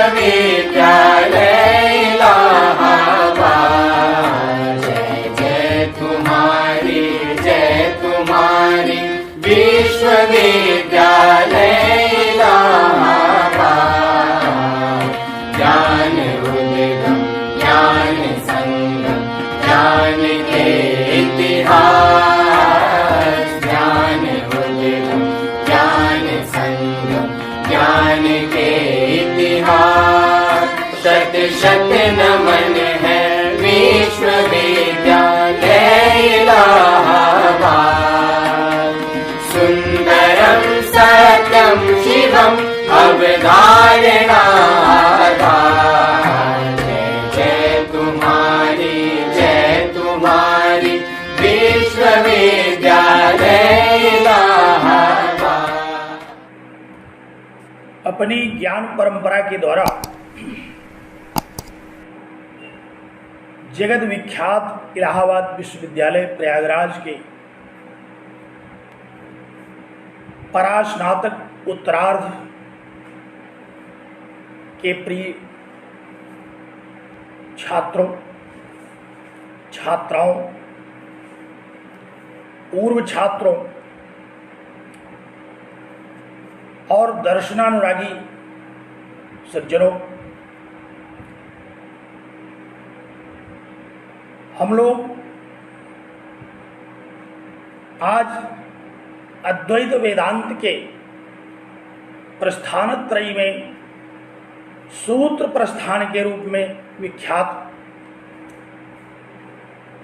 विश्वविद्यालय इलाहाबाद। जय तुम्हारी विश्वविद्यालय इलाहाबाद। ज्ञान उद्गम ज्ञान संगम ज्ञान के इतिहास। ज्ञान उद्गम ज्ञान संगम ज्ञान के इतिहास। शत शत नमन है विश्वविद्यालय इलाहाबाद। सुंदरम सत्यम शिवम अवधारणा। जय तुम्हारी विश्वविद्यालय इलाहाबाद। अपनी ज्ञान परंपरा के द्वारा जगत विख्यात इलाहाबाद विश्वविद्यालय प्रयागराज के परास्नातक उत्तरार्ध के प्रिय छात्रों छात्राओं पूर्व छात्रों और दर्शनानुरागी सज्जनों, हम लोग आज अद्वैत वेदांत के प्रस्थानत्रयी में सूत्र प्रस्थान के रूप में विख्यात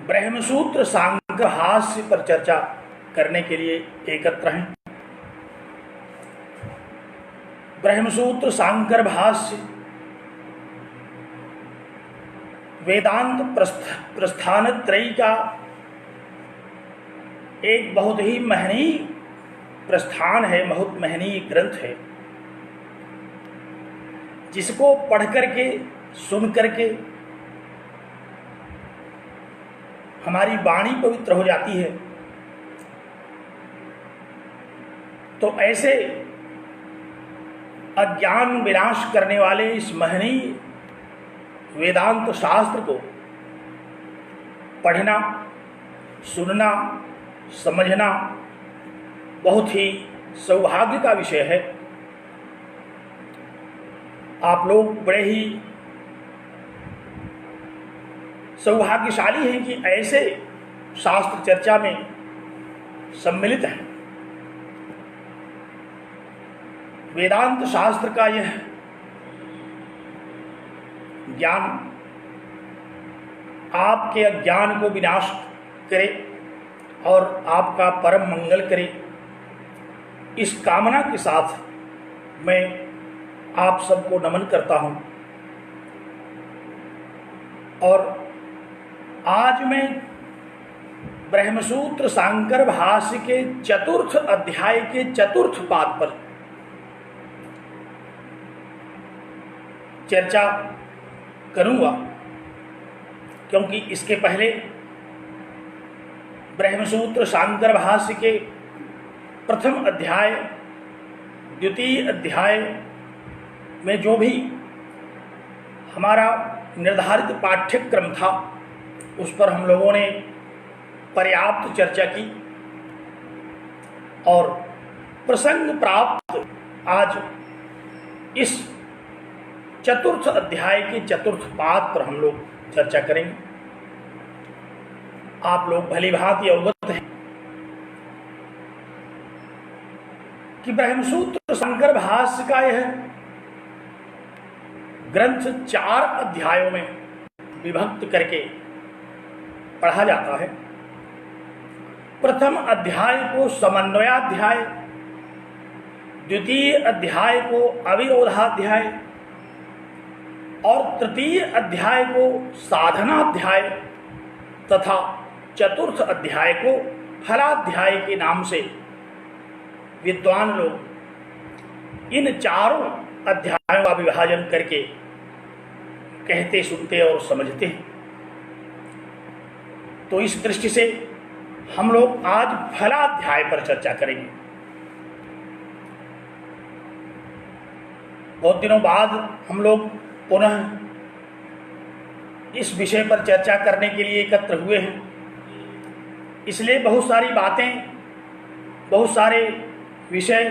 ब्रह्मसूत्र सांख्य हास्य पर चर्चा करने के लिए एकत्र हैं। ब्रह्मसूत्र सांकर भाष्य वेदांत प्रस्थानत्रयी का एक बहुत ही महनीय प्रस्थान है, बहुत महनीय ग्रंथ है, जिसको पढ़ करके सुन करके हमारी वाणी पवित्र हो जाती है। तो ऐसे अज्ञान विनाश करने वाले इस महनीय वेदांत शास्त्र को पढ़ना, सुनना, समझना बहुत ही सौभाग्य का विषय है। आप लोग बड़े ही सौभाग्यशाली हैं कि ऐसे शास्त्र चर्चा में सम्मिलित हैं। वेदांत शास्त्र का यह ज्ञान आपके अज्ञान को विनाश करे और आपका परम मंगल करे, इस कामना के साथ मैं आप सबको नमन करता हूं। और आज मैं ब्रह्मसूत्र सांकर भाष्य के चतुर्थ अध्याय के चतुर्थ पाद पर चर्चा करूंगा, क्योंकि इसके पहले ब्रह्मसूत्र सांकर भाष्य के प्रथम अध्याय द्वितीय अध्याय में जो भी हमारा निर्धारित पाठ्यक्रम था उस पर हम लोगों ने पर्याप्त चर्चा की और प्रसंग प्राप्त आज इस चतुर्थ अध्याय के चतुर्थ पाद पर हम लोग चर्चा करेंगे। आप लोग भली भांति अवगत हैं कि ब्रह्मसूत्र सांकर भाष्य का यह ग्रंथ 4 अध्यायों में विभक्त करके पढ़ा जाता है। प्रथम अध्याय को समन्वयाध्याय, द्वितीय अध्याय को अविरोधाध्याय और तृतीय अध्याय को साधनाध्याय तथा चतुर्थ अध्याय को फलाध्याय के नाम से विद्वान लोग इन चारों अध्यायों का विभाजन करके कहते, सुनते और समझते हैं। तो इस दृष्टि से हम लोग आज फलाध्याय पर चर्चा करेंगे। बहुत दिनों बाद हम लोग पुनः इस विषय पर चर्चा करने के लिए एकत्र हुए हैं। इसलिए बहुत सारी बातें, बहुत सारे विषय,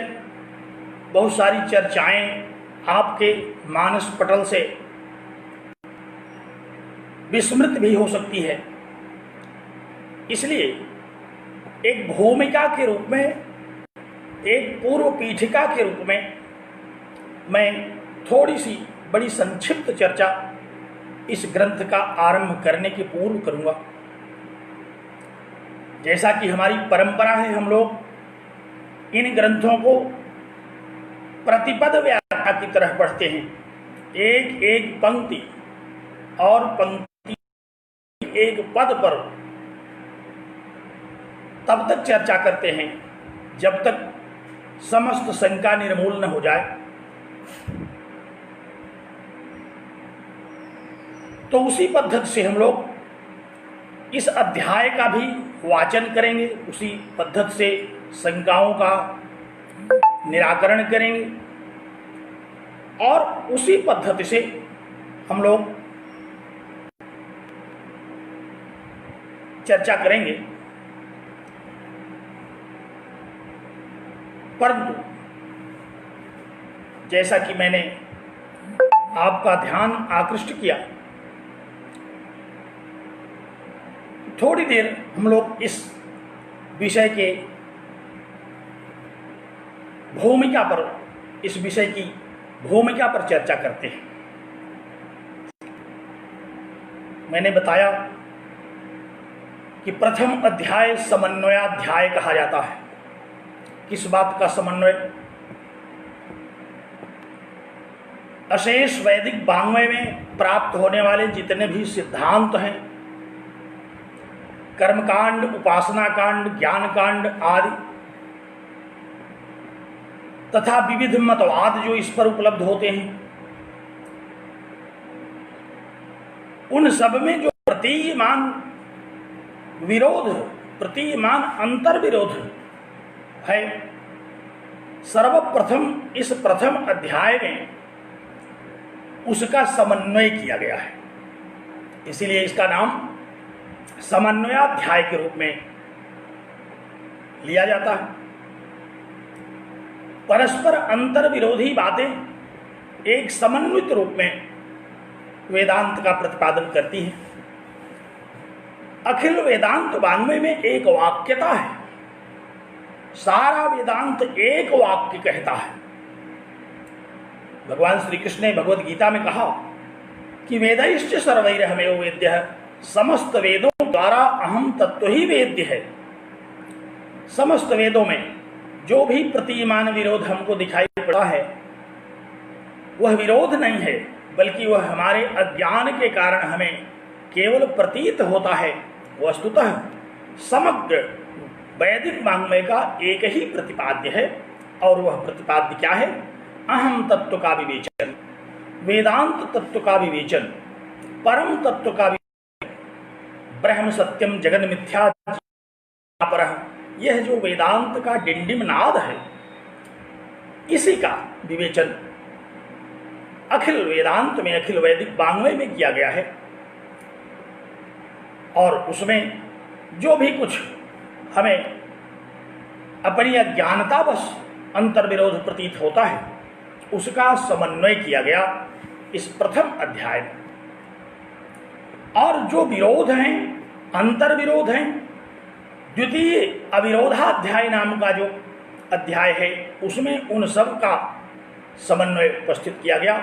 बहुत सारी चर्चाएं आपके मानस पटल से विस्मृत भी हो सकती है। इसलिए एक भूमिका के रूप में, एक पूर्व पीठिका के रूप में मैं थोड़ी सी बड़ी संक्षिप्त चर्चा इस ग्रंथ का आरंभ करने के पूर्व करूंगा। जैसा कि हमारी परंपरा है, हम लोग इन ग्रंथों को प्रतिपद व्याख्या की तरह पढ़ते हैं। एक एक पंक्ति और पंक्ति एक पद पर तब तक चर्चा करते हैं जब तक समस्त शंका निर्मूल न हो जाए। तो उसी पद्धति से हम लोग इस अध्याय का भी वाचन करेंगे, उसी पद्धति से शंकाओं का निराकरण करेंगे और उसी पद्धति से हम लोग चर्चा करेंगे। परंतु जैसा कि मैंने आपका ध्यान आकृष्ट किया, थोड़ी देर हम लोग इस विषय के भूमिका पर, इस विषय की भूमिका पर चर्चा करते हैं। मैंने बताया कि प्रथम अध्याय समन्वयाध्याय कहा जाता है। किस बात का समन्वय? अशेष वैदिक वाङ्मय में प्राप्त होने वाले जितने भी सिद्धांत हैं, कर्मकांड, उपासना कांड, ज्ञान कांड आदि, तथा विविध मतवाद जो इस पर उपलब्ध होते हैं, उन सब में जो प्रतीयमान विरोध, प्रतीयमान अंतर विरोध है, सर्वप्रथम इस प्रथम अध्याय में उसका समन्वय किया गया है। इसीलिए इसका नाम समन्वयाध्याय के रूप में लिया जाता है। परस्पर अंतर विरोधी बातें एक समन्वित रूप में वेदांत का प्रतिपादन करती है। अखिल वेदांत वाङ्मय में एक वाक्यता है। सारा वेदांत एक वाक्य कहता है। भगवान श्री कृष्ण ने भगवद गीता में कहा कि वेदैश्च सर्वैरहमेव वेद्यः, समस्त वेदों द्वारा अहम तत्व ही वेद्य है। समस्त वेदों में जो भी प्रतीयमान विरोध हमको दिखाई पड़ा है, वह विरोध नहीं है, बल्कि वह हमारे अज्ञान के कारण हमें केवल प्रतीत होता है। वस्तुतः समग्र वैदिक वाङ्मय का एक ही प्रतिपाद्य है, और वह प्रतिपाद्य क्या है? अहम तत्व का विवेचन, वेदांत तत्व का विवेचन, परम तत्व का विवेचन, ब्रह्म सत्यम जगन मिथ्या अपरः, यह जो वेदांत का डिंडिम नाद है, इसी का विवेचन अखिल वेदांत में, अखिल वैदिक वाङ्मय में किया गया है। और उसमें जो भी कुछ हमें अपनी अज्ञानतावश अंतर विरोध प्रतीत होता है, उसका समन्वय किया गया इस प्रथम अध्याय में। और जो विरोध हैं, अंतर विरोध हैं, द्वितीय अविरोधाध्याय नाम का जो अध्याय है, उसमें उन सब का समन्वय उपस्थित किया गया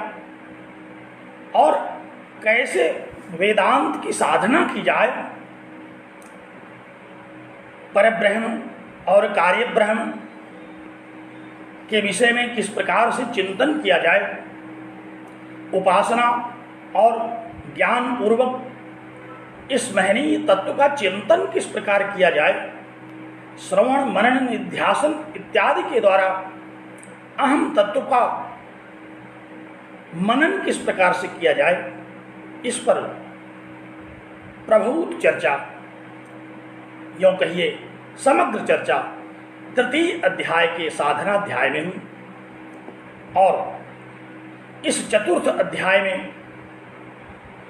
और कैसे वेदांत की साधना की जाए, परब्रह्म और कार्य ब्रह्म के विषय में किस प्रकार से चिंतन किया जाए, उपासना और ज्ञान पूर्वक इस महनीय तत्व का चिंतन किस प्रकार किया जाए, श्रवण मनन निध्यासन इत्यादि के द्वारा अहम तत्व का मनन किस प्रकार से किया जाए, इस पर प्रभूत चर्चा, यों कहिए समग्र चर्चा तृतीय अध्याय के साधनाध्याय में हुई। और इस चतुर्थ अध्याय में,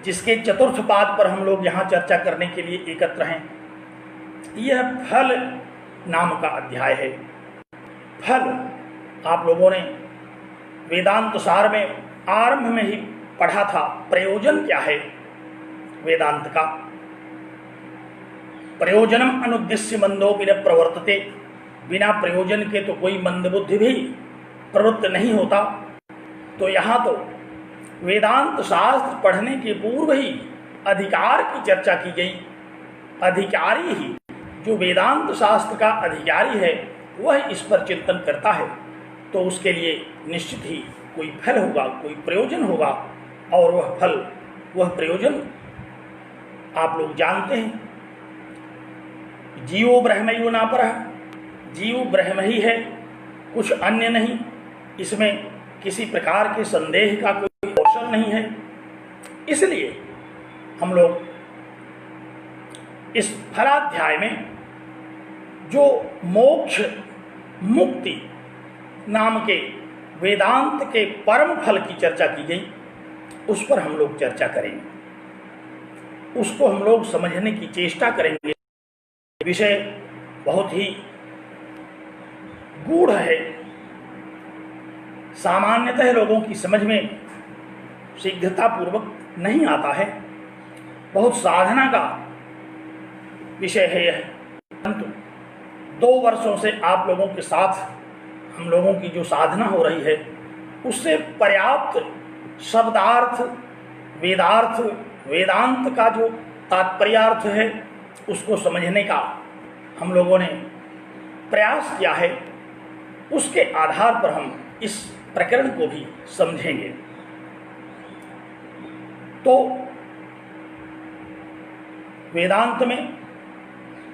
जिसके चतुर्थ पाद पर हम लोग यहाँ चर्चा करने के लिए एकत्र हैं, यह फल नाम का अध्याय है। फल आप लोगों ने वेदांत सार में आरंभ में ही पढ़ा था। प्रयोजन क्या है वेदांत का? प्रयोजनम अनुद्देश्य मंदोपि न प्रवर्तते। बिना प्रयोजन के तो कोई मंदबुद्धि भी प्रवृत्त नहीं होता। तो यहाँ तो वेदांत शास्त्र पढ़ने के पूर्व ही अधिकार की चर्चा की गई। अधिकारी ही, जो वेदांत शास्त्र का अधिकारी है, वह इस पर चिंतन करता है तो उसके लिए निश्चित ही कोई फल होगा, कोई प्रयोजन होगा। और वह फल, वह प्रयोजन आप लोग जानते हैं। जीवो ब्रह्मैव नापरः, जीव ब्रह्म ही है, कुछ अन्य नहीं। इसमें किसी प्रकार के संदेह का कोई अवसर नहीं है। इसलिए हम लोग इस फलाध्याय में जो मोक्ष मुक्ति नाम के वेदांत के परम फल की चर्चा की गई, उस पर हम लोग चर्चा करेंगे। उसको हम लोग समझने की चेष्टा करेंगे। विषय बहुत ही गूढ़ है, सामान्यतः लोगों की समझ में शीघ्रता पूर्वक नहीं आता है। बहुत साधना का विषय है यह। परंतु 2 वर्षों से आप लोगों के साथ हम लोगों की जो साधना हो रही है, उससे पर्याप्त शब्दार्थ, वेदार्थ, वेदांत का जो तात्पर्यार्थ है, उसको समझने का हम लोगों ने प्रयास किया है। उसके आधार पर हम इस प्रकरण को भी समझेंगे। तो वेदांत में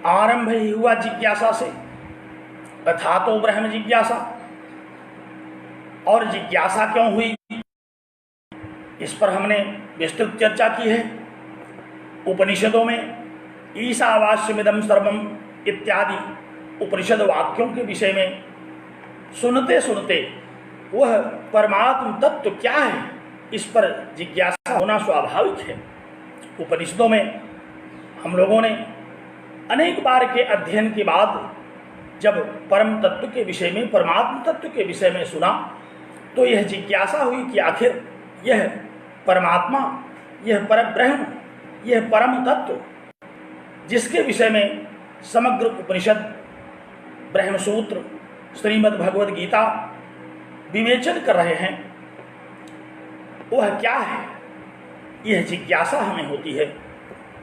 आरंभ ही हुआ जिज्ञासा से, तथा तो ब्रह्म जिज्ञासा। और जिज्ञासा क्यों हुई, इस पर हमने विस्तृत चर्चा की है। उपनिषदों में ईशावास्यमिदं सर्वम इत्यादि उपनिषद वाक्यों के विषय में सुनते सुनते वह परमात्म तत्व क्या है, इस पर जिज्ञासा होना स्वाभाविक है। उपनिषदों में हम लोगों ने अनेक बार के अध्ययन के बाद जब परम तत्व के विषय में, परमात्म तत्व के विषय में सुना, तो यह जिज्ञासा हुई कि आखिर यह परमात्मा, यह परब्रह्म, यह परम तत्व, जिसके विषय में समग्र उपनिषद, ब्रह्मसूत्र, श्रीमद् भगवद गीता विवेचन कर रहे हैं, वह क्या है, यह जिज्ञासा हमें होती है।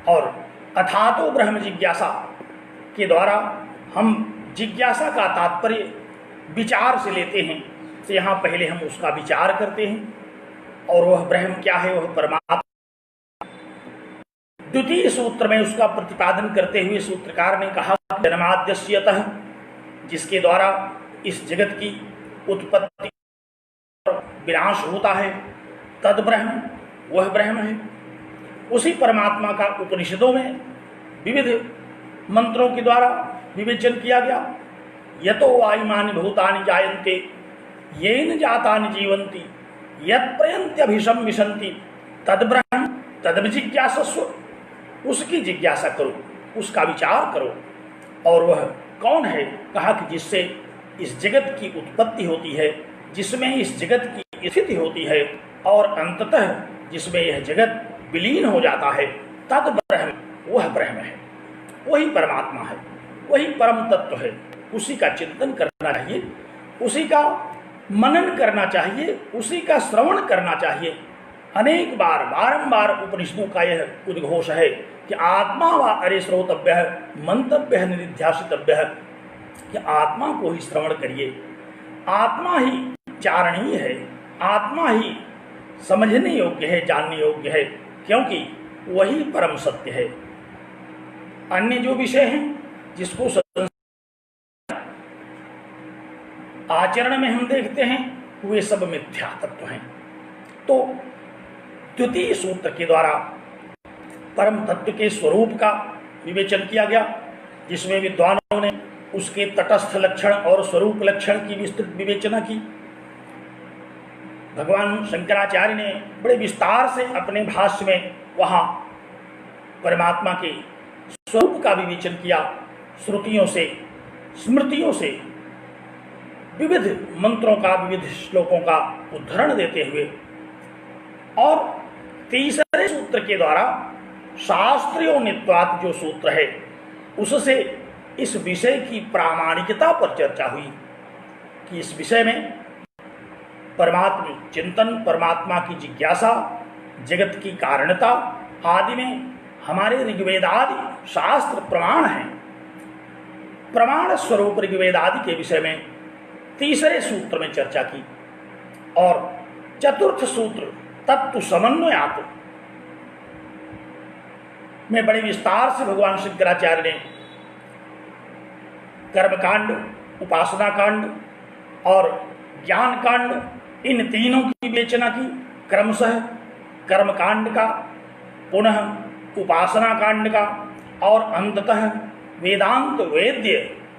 और अथातो ब्रह्म जिज्ञासा के द्वारा हम जिज्ञासा का तात्पर्य विचार से लेते हैं। तो यहाँ पहले हम उसका विचार करते हैं, और वह ब्रह्म क्या है, वह परमात्मा। द्वितीय सूत्र में उसका प्रतिपादन करते हुए सूत्रकार ने कहा, जन्माद्यस्यतः, जिसके द्वारा इस जगत की उत्पत्ति और विनाश होता है, तद ब्रह्म, वह ब्रह्म है। उसी परमात्मा का उपनिषदों में विविध मंत्रों के द्वारा विवेचन किया गया। यतो वायुमानि भूतानि जायन्ते येन जातानि जीवन्ति यत्प्रयन्त्यभिशं विशन्ति तद ब्रह्म तद्विजिज्ञासस्व। उसकी जिज्ञासा करो, उसका विचार करो। और वह कौन है? कहा कि जिससे इस जगत की उत्पत्ति होती है, जिसमें इस जगत की स्थिति होती है, और अंततः जिसमें यह जगत विलीन हो जाता है, तद ब्रह्म, वह ब्रह्म है, वही परमात्मा है, वही परम तत्व है। उसी का चिंतन करना चाहिए, उसी का मनन करना चाहिए, उसी का श्रवण करना चाहिए। अनेक बार बारंबार उपनिषदों का यह उद्घोष है कि आत्मा व अरे श्रोतव्य है, मंतव्य है, निधिध्यासितव्य है, कि आत्मा को ही श्रवण करिए। आत्मा ही चारणीय है, आत्मा ही समझने योग्य है, जानने योग्य है, क्योंकि वही परम सत्य है। अन्य जो विषय हैं जिसको आचरण में हम देखते हैं, वे सब मिथ्या तत्व हैं। तो द्वितीय सूत्र के द्वारा परम तत्व के स्वरूप का विवेचन किया गया, जिसमें विद्वानों ने उसके तटस्थ लक्षण और स्वरूप लक्षण की विस्तृत विवेचना की। भगवान शंकराचार्य ने बड़े विस्तार से अपने भाष्य में वहाँ परमात्मा के स्वरूप का विवेचन किया, श्रुतियों से, स्मृतियों से, विविध मंत्रों का, विविध श्लोकों का उद्धरण देते हुए, और तीसरे सूत्र के द्वारा शास्त्रीय नित्वात् जो सूत्र है उससे इस विषय की प्रामाणिकता पर चर्चा हुई कि इस विषय में परमात्मा चिंतन, परमात्मा की जिज्ञासा, जगत की कारणता आदि में हमारे ऋग्वेद आदि शास्त्र प्रमाण हैं। प्रमाण स्वरूप ऋग्वेद आदि के विषय में तीसरे सूत्र में चर्चा की, और चतुर्थ सूत्र तत्व समन्वयात् में बड़े विस्तार से भगवान शंकराचार्य ने कर्मकांड, उपासना कांड और ज्ञान कांड, इन तीनों की विवेचना की। क्रमशः कर्मकांड का, पुनः उपासना कांड का, और अंततः वेदांत वेद्य,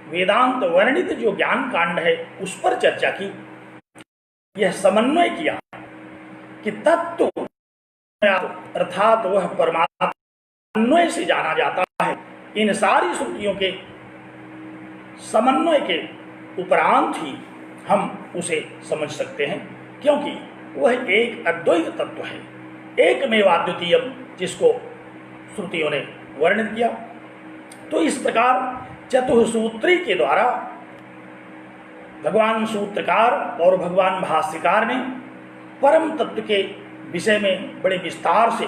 वेदांत वर्णित जो ज्ञान कांड है उस पर चर्चा की। यह समन्वय किया कि तत्व अर्थात वह परमात्मा अन्वय से जाना जाता है। इन सारी श्रुतियों के समन्वय के उपरांत ही हम उसे समझ सकते हैं, क्योंकि वह एक अद्वैत तत्व है, एकमेवाद्वितीय, जिसको श्रुतियों ने वर्णित किया। तो इस प्रकार चतुसूत्री के द्वारा भगवान सूत्रकार और भगवान भाष्यकार ने परम तत्व के विषय में बड़े विस्तार से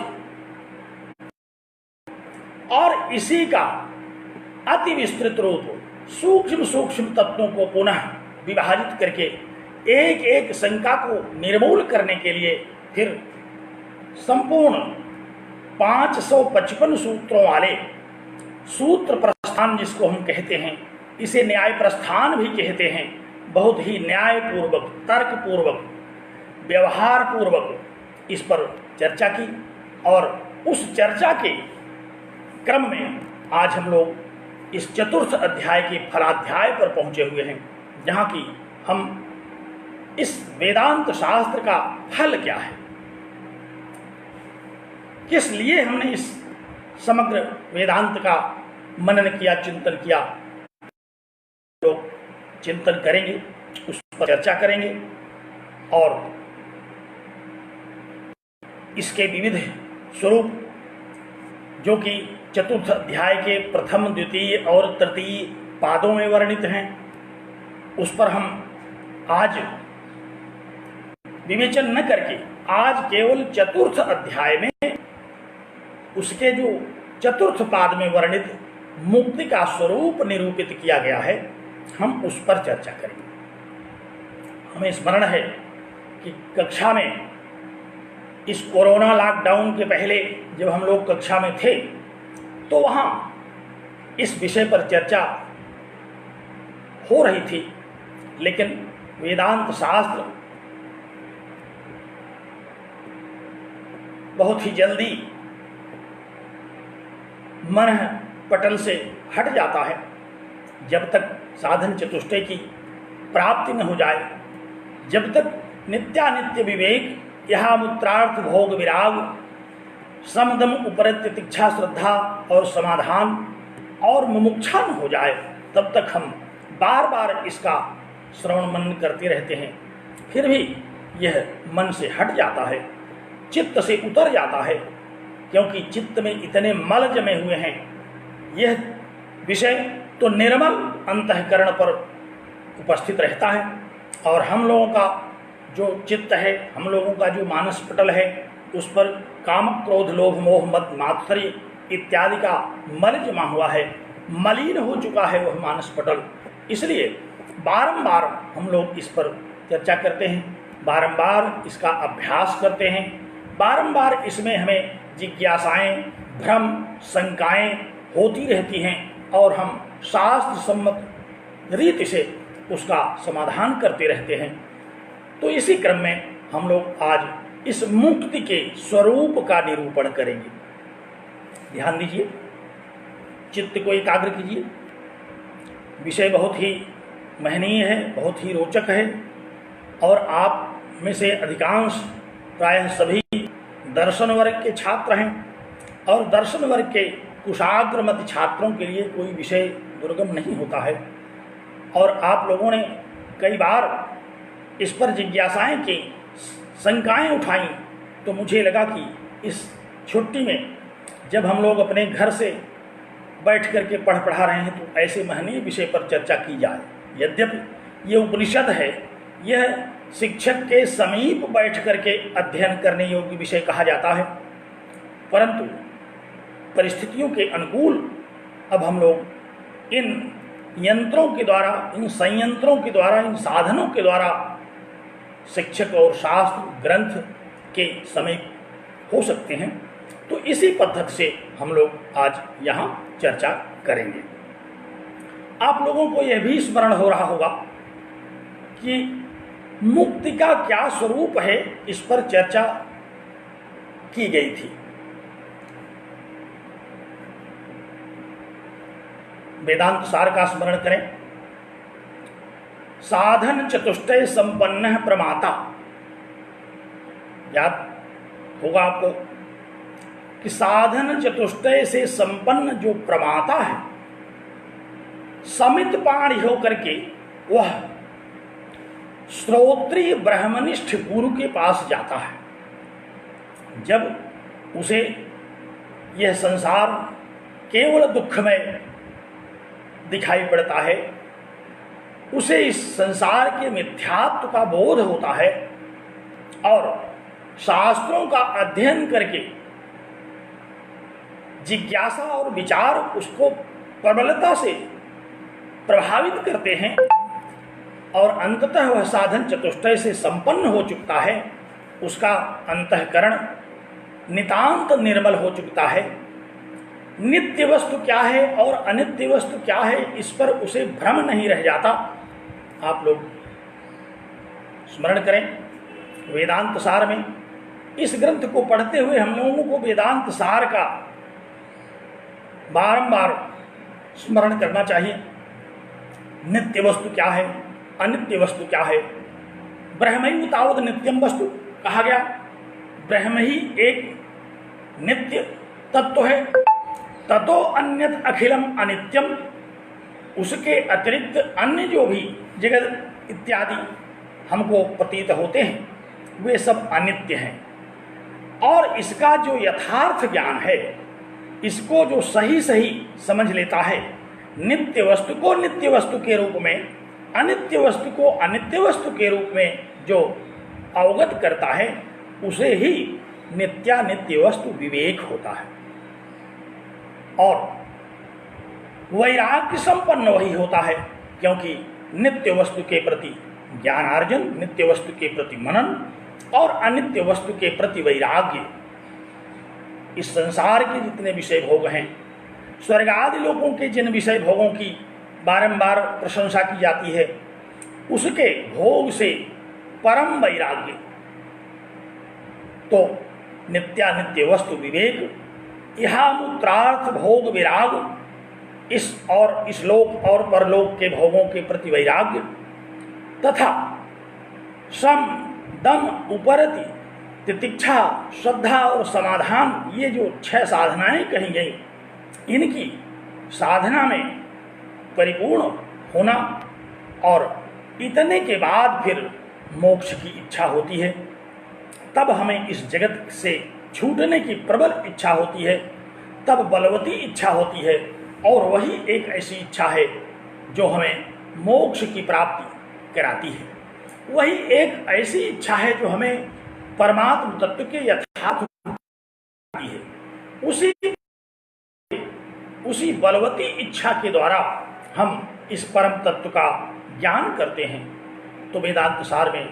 और इसी का अति विस्तृत रूप सूक्ष्म सूक्ष्म तत्वों को पुनः विभाजित करके एक एक शंका को निर्मूल करने के लिए फिर संपूर्ण 555 सूत्रों वाले सूत्र प्रस्थान, जिसको हम कहते हैं, इसे न्याय प्रस्थान भी कहते हैं, बहुत ही न्यायपूर्वक, तर्कपूर्वक, व्यवहार पूर्वक इस पर चर्चा की। और उस चर्चा के क्रम में आज हम लोग इस चतुर्थ अध्याय के फलाध्याय पर पहुंचे हुए हैं, जहां की हम इस वेदांत शास्त्र का फल क्या है, किस लिए हमने इस समग्र वेदांत का मनन किया, चिंतन किया, लोग चिंतन करेंगे, उस पर चर्चा करेंगे और इसके विविध स्वरूप जो कि चतुर्थ अध्याय के प्रथम, द्वितीय और तृतीय पादों में वर्णित हैं, उस पर हम आज विवेचन न करके आज केवल चतुर्थ अध्याय में उसके जो चतुर्थ पाद में वर्णित मुक्ति का स्वरूप निरूपित किया गया है, हम उस पर चर्चा करेंगे। हमें स्मरण है कि कक्षा में इस कोरोना लॉकडाउन के पहले जब हम लोग कक्षा में थे तो वहाँ इस विषय पर चर्चा हो रही थी, लेकिन वेदांत शास्त्र बहुत ही जल्दी मन पटल से हट जाता है। जब तक साधन चतुष्टय की प्राप्ति न हो जाए, जब तक नित्यानित्य विवेक, यहा मूत्रार्थ भोग विराग, समदम उपरत तिक्षा श्रद्धा और समाधान और मुमुक्षा न हो जाए, तब तक हम बार बार इसका श्रवण मनन करते रहते हैं। फिर भी यह मन से हट जाता है, चित्त से उतर जाता है, क्योंकि चित्त में इतने मल जमे हुए हैं। यह विषय तो निर्मल अंतःकरण पर उपस्थित रहता है, और हम लोगों का जो चित्त है, हम लोगों का जो मानस पटल है, उस पर काम, क्रोध, लोभ, मोह, मद, मात्सर्य इत्यादि का मल जमा हुआ है, मलिन हो चुका है वह मानस पटल। इसलिए बारंबार हम लोग इस पर चर्चा करते हैं, बारंबार इसका अभ्यास करते हैं, बारंबार इसमें हमें जिज्ञासाएं, भ्रम, शंकाएं होती रहती हैं, और हम शास्त्र सम्मत रीति से उसका समाधान करते रहते हैं। तो इसी क्रम में हम लोग आज इस मुक्ति के स्वरूप का निरूपण करेंगे। ध्यान दीजिए, चित्त को एकाग्र कीजिए। विषय बहुत ही महनीय है, बहुत ही रोचक है, और आप में से अधिकांश प्रायः सभी दर्शन वर्ग के छात्र हैं और दर्शन वर्ग के कुशाग्रमति छात्रों के लिए कोई विषय दुर्गम नहीं होता है। और आप लोगों ने कई बार इस पर जिज्ञासाएं की, शंकाएं उठाई, तो मुझे लगा कि इस छुट्टी में जब हम लोग अपने घर से बैठ करके पढ़ा रहे हैं तो ऐसे महनीय विषय पर चर्चा की जाए। यद्यपि ये उपनिषद है, यह शिक्षक के समीप बैठ करके अध्ययन करने योग्य विषय कहा जाता है, परंतु परिस्थितियों के अनुकूल अब हम लोग इन यंत्रों के द्वारा, इन संयंत्रों के द्वारा, इन साधनों के द्वारा शिक्षक और शास्त्र ग्रंथ के समीप हो सकते हैं। तो इसी पद्धति से हम लोग आज यहाँ चर्चा करेंगे। आप लोगों को यह भी स्मरण हो रहा होगा कि मुक्ति का क्या स्वरूप है, इस पर चर्चा की गई थी। वेदांत सार का स्मरण करें। साधन चतुष्टय संपन्न प्रमाता, याद होगा आपको कि साधन चतुष्टय से संपन्न जो प्रमाता है, समित पाणी होकर के वह श्रोत्रिय ब्रह्मनिष्ठ गुरु के पास जाता है। जब उसे यह संसार केवल दुखमय दिखाई पड़ता है, उसे इस संसार के मिथ्यात्व का बोध होता है और शास्त्रों का अध्ययन करके जिज्ञासा और विचार उसको प्रबलता से प्रभावित करते हैं और अंततः वह साधन चतुष्टय से संपन्न हो चुकता है। उसका अंतःकरण नितांत निर्मल हो चुकता है। नित्य वस्तु क्या है और अनित्य वस्तु क्या है, इस पर उसे भ्रम नहीं रह जाता। आप लोग स्मरण करें, वेदांत सार में इस ग्रंथ को पढ़ते हुए हम लोगों को वेदांत सार का बारंबार स्मरण करना चाहिए। नित्य वस्तु क्या है, अनित्य वस्तु क्या है। ब्रह्मैव तावत् नित्यम वस्तु कहा गया। ब्रह्म ही एक नित्य तत्व है। ततो अन्यत अखिलम अनित्यम, उसके अतिरिक्त अन्य जो भी जगत इत्यादि हमको प्रतीत होते हैं वे सब अनित्य हैं। और इसका जो यथार्थ ज्ञान है, इसको जो सही सही समझ लेता है, नित्य वस्तु को नित्य वस्तु के रूप में, अनित्य वस्तु को अनित्य वस्तु के रूप में जो अवगत करता है, उसे ही नित्यानित्य वस्तु विवेक होता है। और वैराग्य संपन्न वही होता है, क्योंकि नित्य वस्तु के प्रति ज्ञानार्जन, नित्य वस्तु के प्रति मनन और अनित्य वस्तु के प्रति वैराग्य, इस संसार के जितने विषय भोग हैं, स्वर्ग आदि लोगों के जिन विषय भोगों की बारंबार प्रशंसा की जाती है, उसके भोग से परम वैराग्य, तो नित्यानित्य वस्तु विवेक, इहामूत्रार्थ भोग विराग, इस लोक और परलोक के भोगों के प्रति वैराग्य, तथा सम दम उपरति तितिक्षा, श्रद्धा और समाधान, ये जो 6 साधनाएं कही गई, इनकी साधना में परिपूर्ण होना और इतने के बाद फिर मोक्ष की इच्छा होती है। तब हमें इस जगत से छूटने की प्रबल इच्छा होती है, तब बलवती इच्छा होती है, और वही एक ऐसी इच्छा है जो हमें मोक्ष की प्राप्ति कराती है। वही एक ऐसी इच्छा है जो हमें परमात्म तत्व के यथार्थ है। उसी बलवती इच्छा के द्वारा हम इस परम तत्व का ज्ञान करते हैं। तो वेदांत सार में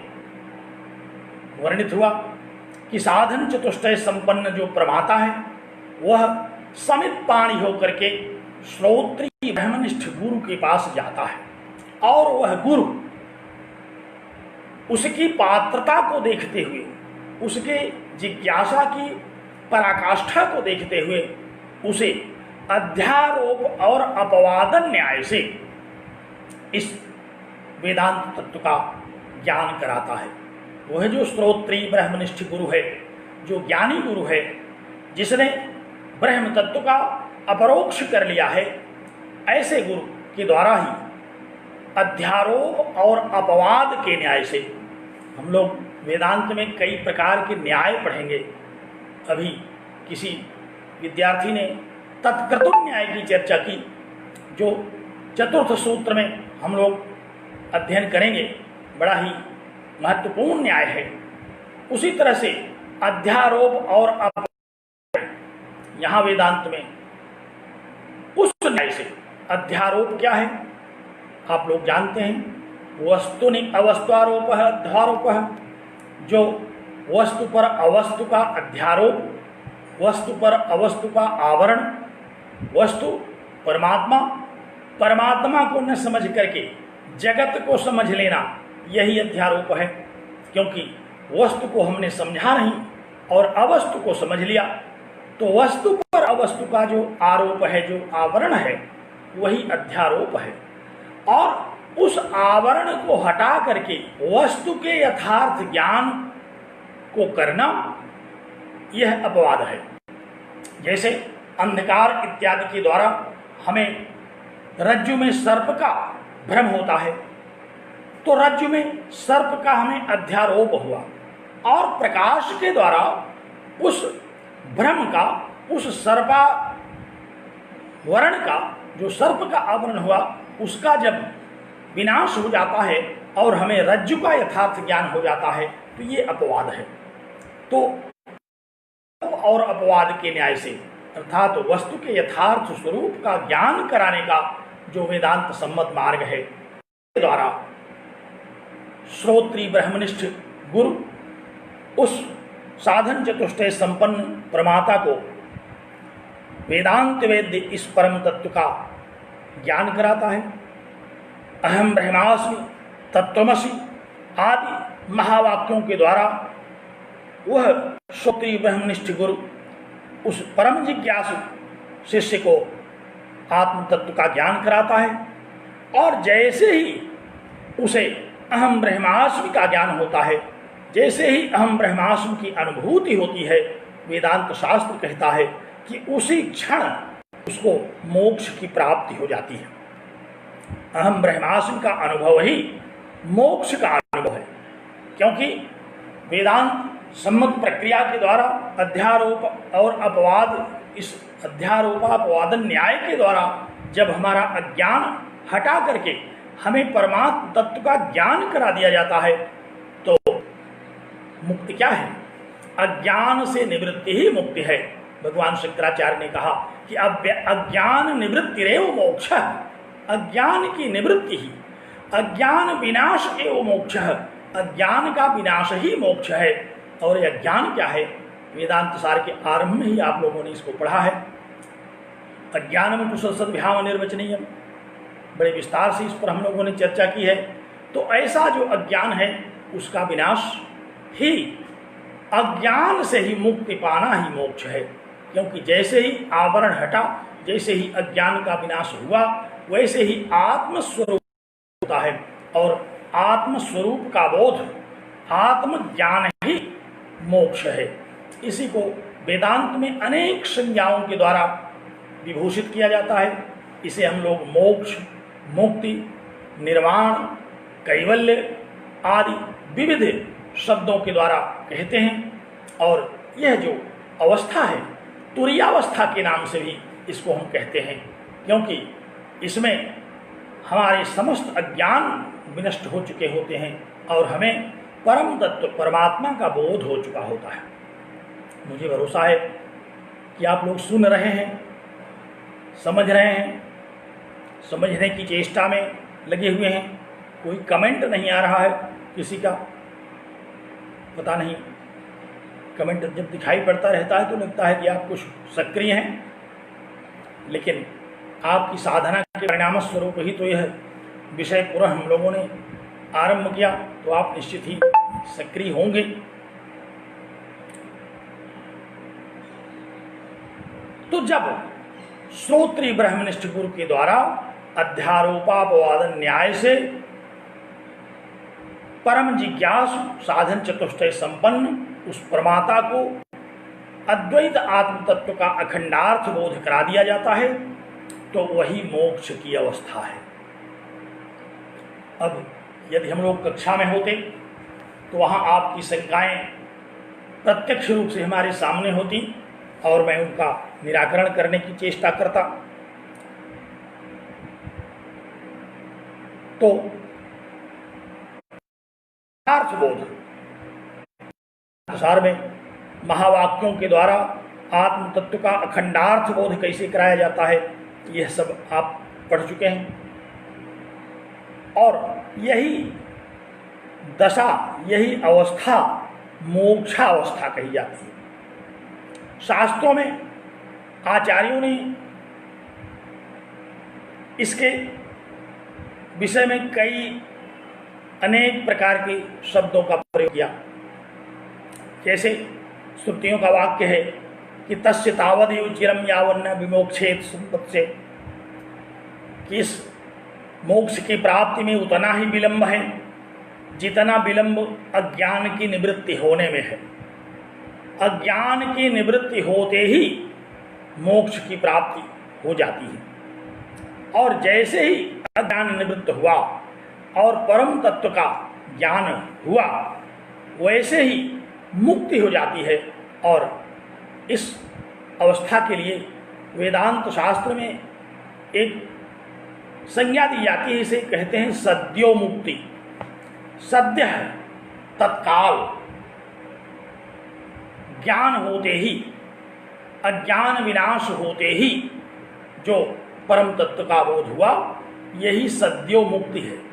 वर्णित हुआ कि साधन चतुष्टय संपन्न जो प्रमाता है, वह समित पाणी होकर के श्रोत्रिय ब्रह्मनिष्ठ गुरु के पास जाता है, और वह गुरु उसकी पात्रता को देखते हुए, उसके जिज्ञासा की पराकाष्ठा को देखते हुए उसे अध्यारोप और अपवादन न्याय से इस वेदांत तत्व का ज्ञान कराता है। वह जो श्रोत्री ब्रह्मनिष्ठ गुरु है, जो ज्ञानी गुरु है, जिसने ब्रह्म तत्व का अपरोक्ष कर लिया है, ऐसे गुरु के द्वारा ही अध्यारोप और अपवाद के न्याय से, हम लोग वेदांत में कई प्रकार के न्याय पढ़ेंगे। अभी किसी विद्यार्थी ने तत्क्रतुः न्याय की चर्चा की, जो चतुर्थ सूत्र में हम लोग अध्ययन करेंगे, बड़ा ही महत्वपूर्ण न्याय है। उसी तरह से अध्यारोप और अपवाद यहाँ वेदांत में उस न्याय से, अध्यारोप क्या है आप लोग जानते हैं, वस्तुनि अवस्तुआरोप है, अध्यारोप है, जो वस्तु पर अवस्तु का अध्यारोप, वस्तु पर अवस्तु का आवरण, वस्तु परमात्मा, परमात्मा को न समझ करके जगत को समझ लेना, यही अध्यारोप है। क्योंकि वस्तु को हमने समझा नहीं और अवस्तु को समझ लिया, तो वस्तु पर अवस्तु का जो आरोप है, जो आवरण है, वही अध्यारोप है। और उस आवरण को हटा करके वस्तु के यथार्थ ज्ञान को करना, यह अपवाद है। जैसे अंधकार इत्यादि के द्वारा हमें रज्जु में सर्प का भ्रम होता है, तो रज्जु में सर्प का हमें अध्यारोप हुआ, और प्रकाश के द्वारा उस भ्रम का, उस सर्पा वर्ण का, जो सर्प का आवरण हुआ, उसका जब विनाश हो जाता है और हमें रज्जु का यथार्थ ज्ञान हो जाता है, तो ये अपवाद है। तो और अपवाद के न्याय से, अर्थात तो वस्तु के यथार्थ स्वरूप का ज्ञान कराने का जो वेदांत सम्मत मार्ग है, द्वारा श्रोत्री ब्रह्मनिष्ठ गुरु उस साधन चतुष्टय संपन्न प्रमाता को वेदांत वेद्य इस परम तत्व का ज्ञान कराता है। अहम ब्रह्मास्मि, तत्त्वमसि आदि महावाक्यों के द्वारा वह श्रोत्री ब्रह्मनिष्ठ गुरु उस परम जिज्ञासु शिष्य को आत्म तत्व का ज्ञान कराता है। और जैसे ही उसे अहम ब्रह्मास्मि का ज्ञान होता है, जैसे ही अहम ब्रह्मास्मि की अनुभूति होती है, वेदांत शास्त्र कहता है कि उसी क्षण उसको मोक्ष की प्राप्ति हो जाती है। अहम ब्रह्मास्मि का अनुभव ही मोक्ष का अनुभव है। क्योंकि वेदांत सम्मत प्रक्रिया के द्वारा अध्यारोप और अपवाद, इस अध्यारोपापवादन न्याय के द्वारा जब हमारा अज्ञान हटा करके हमें परमात्म तत्व का ज्ञान करा दिया जाता है, तो मुक्ति क्या है? अज्ञान से निवृत्ति ही मुक्ति है। भगवान शंकराचार्य ने कहा कि अज्ञान निवृत्तिरेव मोक्ष, अज्ञान की निवृत्ति ही, अज्ञान विनाश एवं मोक्ष, अज्ञान का विनाश ही मोक्ष है। और यह ज्ञान क्या है? वेदांत सार के आरंभ में ही आप लोगों ने इसको पढ़ा है। अज्ञानम कुशल सद्भाव निर्वचनीयम, बड़े विस्तार से इस पर हम लोगों ने चर्चा की है। तो ऐसा जो अज्ञान है, उसका विनाश ही, अज्ञान से ही मुक्ति पाना ही मोक्ष है। क्योंकि जैसे ही आवरण हटा, जैसे ही अज्ञान का विनाश हुआ, वैसे ही आत्मस्वरूप होता है। और आत्मस्वरूप का बोध, आत्मज्ञान ही मोक्ष है। इसी को वेदांत में अनेक संज्ञाओं के द्वारा विभूषित किया जाता है। इसे हम लोग मोक्ष, मुक्ति, निर्वाण, कैवल्य आदि विविध शब्दों के द्वारा कहते हैं। और यह जो अवस्था है, तुरीयावस्था के नाम से भी इसको हम कहते हैं, क्योंकि इसमें हमारे समस्त अज्ञान विनष्ट हो चुके होते हैं और हमें परम तत्व परमात्मा का बोध हो चुका होता है। मुझे भरोसा है कि आप लोग सुन रहे हैं, समझ रहे हैं, समझने की चेष्टा में लगे हुए हैं। कोई कमेंट नहीं आ रहा है किसी का, पता नहीं। कमेंट जब दिखाई पड़ता रहता है तो लगता है कि आप कुछ सक्रिय हैं, लेकिन आपकी साधना के परिणाम स्वरूप ही तो यह विषय पूरा हम लोगों ने आरंभ किया, तो आप निश्चित ही सक्रिय होंगे। तो जब श्रोत्री ब्रह्मनिष्ठ गुरु के द्वारा अध्यारोपापवादन न्याय से परम जिज्ञासु साधन चतुष्टय संपन्न उस परमात्मा को अद्वैत आत्म तत्व का अखंडार्थ बोध करा दिया जाता है, तो वही मोक्ष की अवस्था है। अब यदि हम लोग कक्षा में होते तो वहाँ आपकी शंकाएं प्रत्यक्ष रूप से हमारे सामने होती और मैं उनका निराकरण करने की चेष्टा करता। तो अर्थबोध संसार में महावाक्यों के द्वारा आत्म तत्व का अखंडार्थ बोध कैसे कराया जाता है, यह सब आप पढ़ चुके हैं। और यही दशा, यही अवस्था मोक्षावस्था कही जाती है। शास्त्रों में आचार्यों ने इसके विषय में कई अनेक प्रकार के शब्दों का प्रयोग किया। जैसे श्रुतियों का वाक्य है कि तस्य तावदेव चिरम यावन्न विमोक्षेत संपत्से, कि इस मोक्ष की प्राप्ति में उतना ही विलंब है जितना विलंब अज्ञान की निवृत्ति होने में है। अज्ञान की निवृत्ति होते ही मोक्ष की प्राप्ति हो जाती है, और जैसे ही अज्ञान निवृत्त हुआ और परम तत्व का ज्ञान हुआ, वैसे ही मुक्ति हो जाती है। और इस अवस्था के लिए वेदांत शास्त्र में एक संज्ञा दी जाती है, इसे कहते हैं सद्यो मुक्ति। सद्य है तत्काल, ज्ञान होते ही, अज्ञान विनाश होते ही जो परम तत्व का बोध हुआ, यही सद्यो मुक्ति है।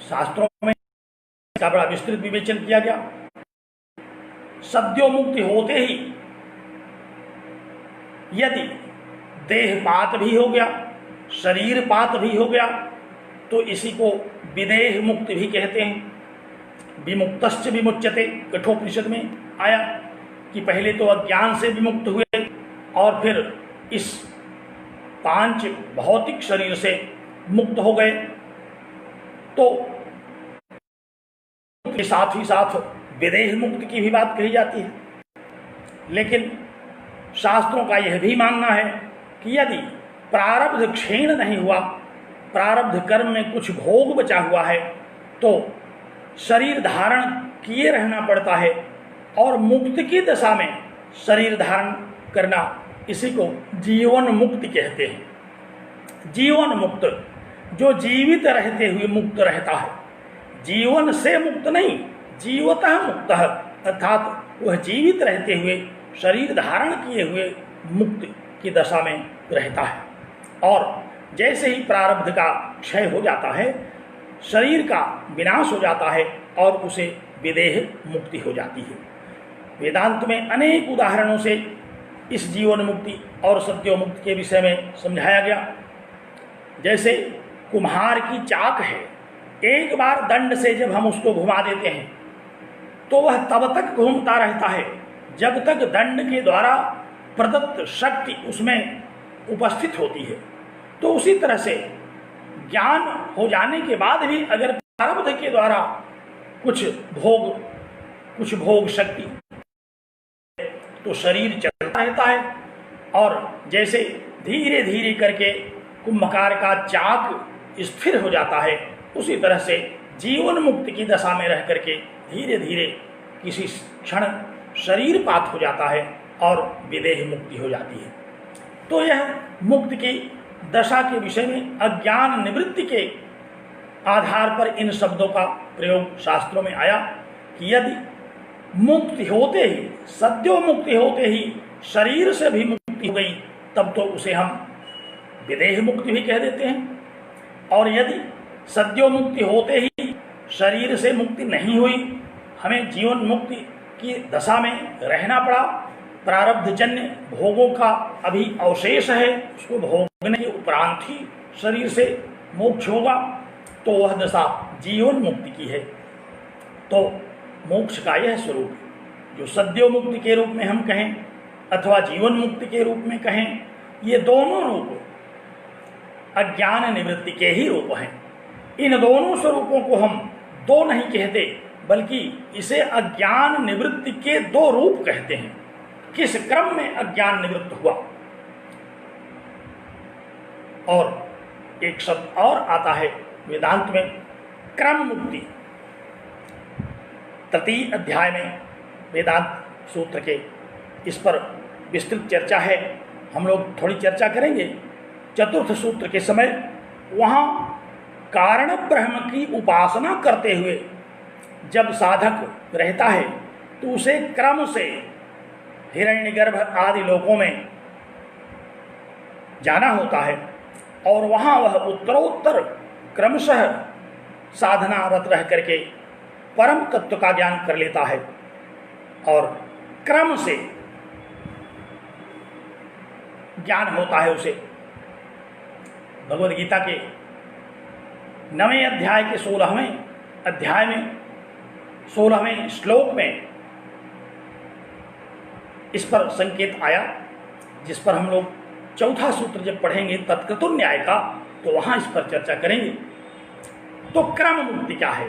शास्त्रों में इसका बड़ा विस्तृत विवेचन किया गया। सद्यो मुक्ति होते ही यदि देहपात भी हो गया, शरीरपात भी हो गया, तो इसी को विदेह मुक्ति भी कहते हैं। विमुक्तश्च विमुच्यते, कठोपनिषद में आया कि पहले तो अज्ञान से विमुक्त हुए और फिर इस 5 भौतिक शरीर से मुक्त हो गए। तो के साथ ही साथ विदेह मुक्ति की भी बात कही जाती है। लेकिन शास्त्रों का यह भी मानना है कि यदि प्रारब्ध क्षीण नहीं हुआ, प्रारब्ध कर्म में कुछ भोग बचा हुआ है, तो शरीर धारण किए रहना पड़ता है। और मुक्ति की दशा में शरीर धारण करना, इसी को जीवन मुक्ति कहते हैं। जीवन मुक्त, जो जीवित रहते हुए मुक्त रहता है, जीवन से मुक्त नहीं, जीवतः मुक्त, अर्थात वह जीवित रहते हुए शरीर धारण किए हुए मुक्ति की दशा में रहता है। और जैसे ही प्रारब्ध का क्षय हो जाता है, शरीर का विनाश हो जाता है और उसे विदेह मुक्ति हो जाती है। वेदांत में अनेक उदाहरणों से इस जीवन मुक्ति और सत्यो मुक्ति के विषय में समझाया गया। जैसे कुम्हार की चाक है, एक बार दंड से जब हम उसको घुमा देते हैं तो वह तब तक घूमता रहता है जब तक दंड के द्वारा प्रदत्त शक्ति उसमें उपस्थित होती है। तो उसी तरह से ज्ञान हो जाने के बाद भी अगर प्रारब्ध के द्वारा कुछ भोग शक्ति, तो शरीर चलता रहता है। और जैसे धीरे धीरे करके कुंभकार का चाक स्थिर हो जाता है, उसी तरह से जीवन मुक्ति की दशा में रह करके धीरे धीरे किसी क्षण शरीर पात हो जाता है और विदेह मुक्ति हो जाती है। तो यह मुक्ति की दशा के विषय में अज्ञान निवृत्ति के आधार पर इन शब्दों का प्रयोग शास्त्रों में आया कि यदि मुक्ति होते ही, सद्यो मुक्ति होते ही शरीर से भी मुक्ति हो गई, तब तो उसे हम विदेह मुक्ति भी कह देते हैं। और यदि सद्यो मुक्ति होते ही शरीर से मुक्ति नहीं हुई, हमें जीवन मुक्ति की दशा में रहना पड़ा, प्रारब्धजन्य भोगों का अभी अवशेष है, उसको भोगने के उपरांत ही शरीर से मोक्ष होगा, तो वह दशा जीवन मुक्ति की है। तो मोक्ष का यह स्वरूप, जो सद्यो मुक्ति के रूप में हम कहें अथवा जीवन मुक्ति के रूप में कहें, ये दोनों रूप अज्ञान निवृत्ति के ही रूप हैं। इन दोनों स्वरूपों को हम दो नहीं कहते, बल्कि इसे अज्ञान निवृत्ति के दो रूप कहते हैं। किस क्रम में अज्ञान निवृत्त हुआ। और एक शब्द और आता है वेदांत में, क्रम मुक्ति। तृतीय अध्याय में वेदांत सूत्र के इस पर विस्तृत चर्चा है, हम लोग थोड़ी चर्चा करेंगे। चतुर्थ सूत्र के समय वहाँ कारण ब्रह्म की उपासना करते हुए जब साधक रहता है तो उसे क्रम से हिरण्यगर्भ आदि लोकों में जाना होता है और वहाँ वह उत्तरोत्तर क्रमशः साधना रत रह करके परम तत्व का ज्ञान कर लेता है और क्रम से ज्ञान होता है उसे। भगवद गीता के 9वें अध्याय के 16वें अध्याय में 16वें श्लोक में इस पर संकेत आया, जिस पर हम लोग चौथा सूत्र जब पढ़ेंगे तत्क्रतुर न्याय का तो वहां इस पर चर्चा करेंगे। तो क्रम मुक्ति क्या है?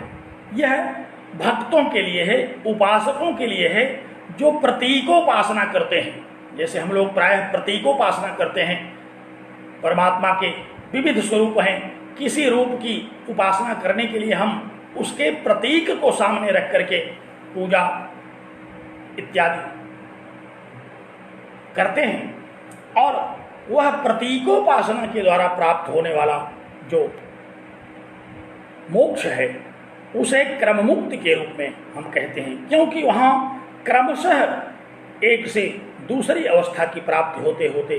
यह भक्तों के लिए है, उपासकों के लिए है, जो प्रतीकोपासना करते हैं। जैसे हम लोग प्रायः प्रतीकोपासना करते हैं, परमात्मा के विविध स्वरूप हैं, किसी रूप की उपासना करने के लिए हम उसके प्रतीक को सामने रख करके पूजा इत्यादि करते हैं और वह प्रतीकोपासना के द्वारा प्राप्त होने वाला जो मोक्ष है उसे क्रम मुक्ति के रूप में हम कहते हैं, क्योंकि वहाँ क्रमशः एक से दूसरी अवस्था की प्राप्ति होते होते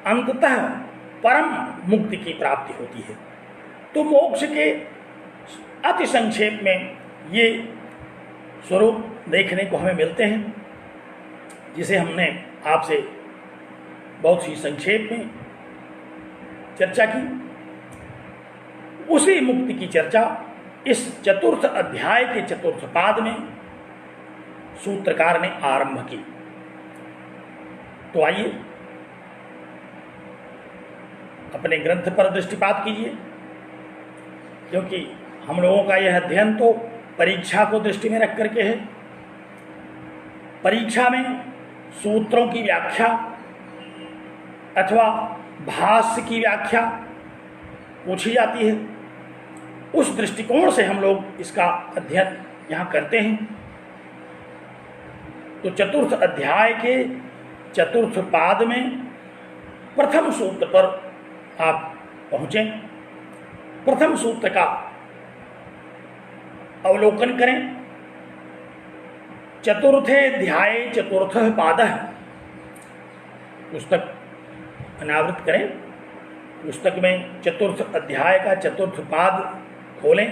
अंततः परम मुक्ति की प्राप्ति होती है। तो मोक्ष के अति संक्षेप में ये स्वरूप देखने को हमें मिलते हैं, जिसे हमने आपसे बहुत ही संक्षेप में चर्चा की। उसी मुक्ति की चर्चा इस चतुर्थ अध्याय के चतुर्थ पाद में सूत्रकार ने आरंभ की। तो आइए अपने ग्रंथ पर दृष्टिपात कीजिए, क्योंकि हम लोगों का यह अध्ययन तो परीक्षा को दृष्टि में रख करके है। परीक्षा में सूत्रों की व्याख्या अथवा भाष्य की व्याख्या पूछी जाती है। उस दृष्टिकोण से हम लोग इसका अध्ययन यहाँ करते हैं। तो चतुर्थ अध्याय के चतुर्थ पाद में प्रथम सूत्र पर आप पहुँचें। प्रथम सूत्र का अवलोकन करें। चतुर्थे अध्याय चतुर्थ पादः, पुस्तक अनावृत करें। पुस्तक में चतुर्थ अध्याय का चतुर्थ पाद खोलें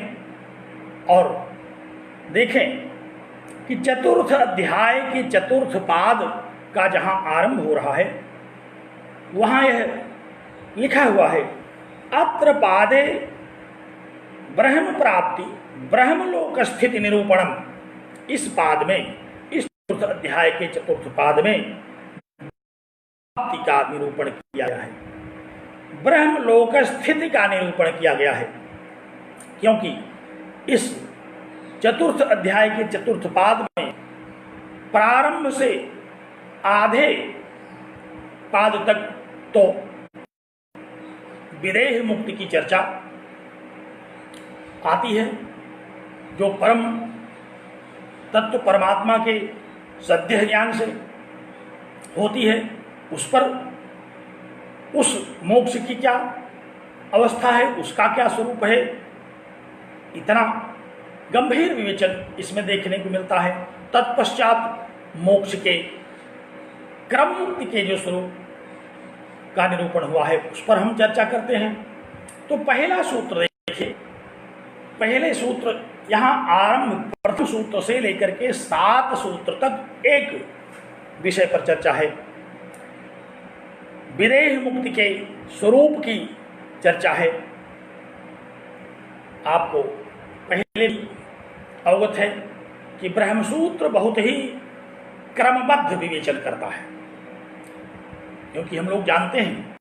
और देखें कि चतुर्थ अध्याय के चतुर्थ पाद का जहाँ आरंभ हो रहा है वहाँ यह लिखा हुआ है, अत्र पादे ब्रह्म प्राप्ति ब्रह्मलोक स्थिति निरूपणम। इस पाद में, इस चतुर्थ अध्याय के चतुर्थ पाद में प्राप्ति का निरूपण किया गया है, ब्रह्मलोक स्थिति का निरूपण किया गया है। क्योंकि इस चतुर्थ अध्याय के चतुर्थ पाद में प्रारंभ से आधे पाद तक तो विदेह मुक्ति की चर्चा आती है, जो परम तत्व परमात्मा के सद्य ज्ञान से होती है। उस पर उस मोक्ष की क्या अवस्था है, उसका क्या स्वरूप है, इतना गंभीर विवेचन इसमें देखने को मिलता है। तत्पश्चात मोक्ष के क्रम मुक्ति के जो स्वरूप का निरूपण हुआ है उस पर हम चर्चा करते हैं। तो पहला सूत्र देखिए, पहले सूत्र यहाँ आरंभ प्रथम सूत्र से लेकर के 7 सूत्र तक एक विषय पर चर्चा है। विदेह मुक्ति के स्वरूप की चर्चा है। आपको पहले अवगत है कि ब्रह्मसूत्र बहुत ही क्रमबद्ध विवेचन करता है, क्योंकि हम लोग जानते हैं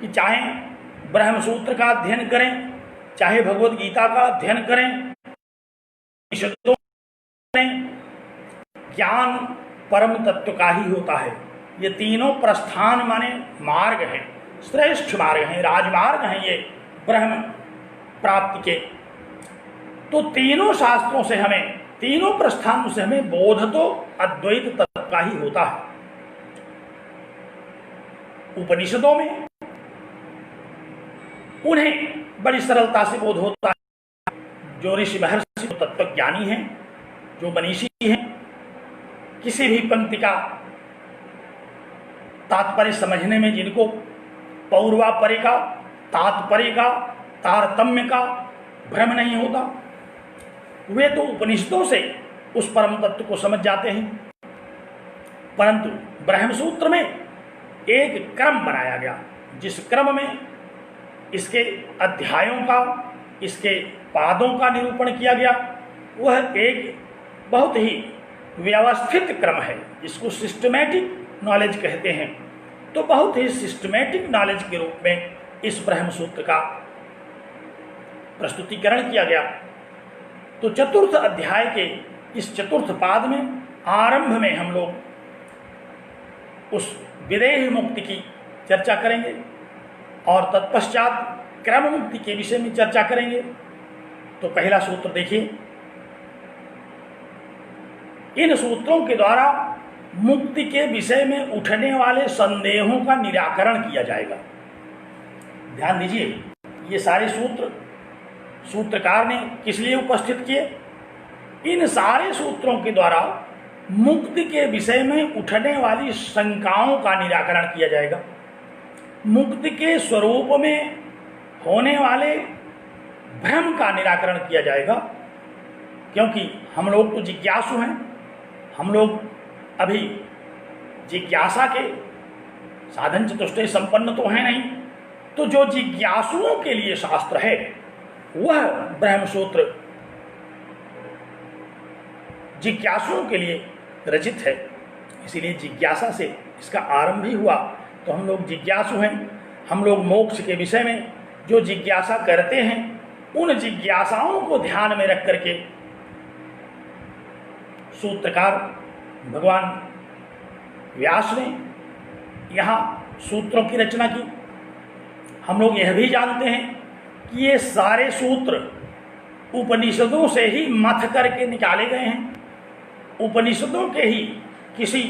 कि चाहे ब्रह्मसूत्र का अध्ययन करें, चाहे भगवद गीता का अध्ययन करें, उपनिषदों में ज्ञान परम तत्व का ही होता है। ये तीनों प्रस्थान माने मार्ग हैं, श्रेष्ठ मार्ग हैं, राजमार्ग हैं ये ब्रह्म प्राप्ति के। तो तीनों शास्त्रों से हमें, तीनों प्रस्थानों से हमें बोध तो अद्वैत तत्व का ही होता है। उपनिषदों में उन्हें बड़ी सरलता से बोध होता है। जो ऋषि महर्षि तत्वज्ञानी हैं, जो मनीषी हैं, किसी भी पंक्ति का तात्पर्य समझने में जिनको पौर्वापर्य का, तात्पर्य का, तारतम्य का भ्रम नहीं होता, वे तो उपनिषदों से उस परम तत्व को समझ जाते हैं। परंतु ब्रह्मसूत्र में एक क्रम बनाया गया, जिस क्रम में इसके अध्यायों का, इसके पादों का निरूपण किया गया, वह एक बहुत ही व्यवस्थित क्रम है, जिसको सिस्टमैटिक नॉलेज कहते हैं। तो बहुत ही सिस्टमैटिक नॉलेज के रूप में इस ब्रह्मसूत्र का प्रस्तुतिकरण किया गया। तो चतुर्थ अध्याय के इस चतुर्थ पाद में आरंभ में हम लोग उस विदेह मुक्ति की चर्चा करेंगे और तत्पश्चात क्रम मुक्ति के विषय में चर्चा करेंगे। तो पहला सूत्र देखिए, इन सूत्रों के द्वारा मुक्ति के विषय में उठने वाले संदेहों का निराकरण किया जाएगा। ध्यान दीजिए, ये सारे सूत्र सूत्रकार ने किस लिए उपस्थित किए? इन सारे सूत्रों के द्वारा मुक्ति के विषय में उठने वाली शंकाओं का निराकरण किया जाएगा। मुक्ति के स्वरूप में होने वाले भ्रम का निराकरण किया जाएगा। क्योंकि हम लोग तो जिज्ञासु हैं, हम लोग अभी जिज्ञासा के साधन चतुष्टय संपन्न तो हैं नहीं। तो जो जिज्ञासुओं के लिए शास्त्र है वह ब्रह्मसूत्र जिज्ञासुओं के लिए रचित है। इसीलिए जिज्ञासा से इसका आरंभ ही हुआ। तो हम लोग जिज्ञासु हैं, हम लोग मोक्ष के विषय में जो जिज्ञासा करते हैं, उन जिज्ञासाओं को ध्यान में रख करके सूत्रकार भगवान व्यास ने यहाँ सूत्रों की रचना की। हम लोग यह भी जानते हैं कि ये सारे सूत्र उपनिषदों से ही मथ करके निकाले गए हैं। उपनिषदों के ही किसी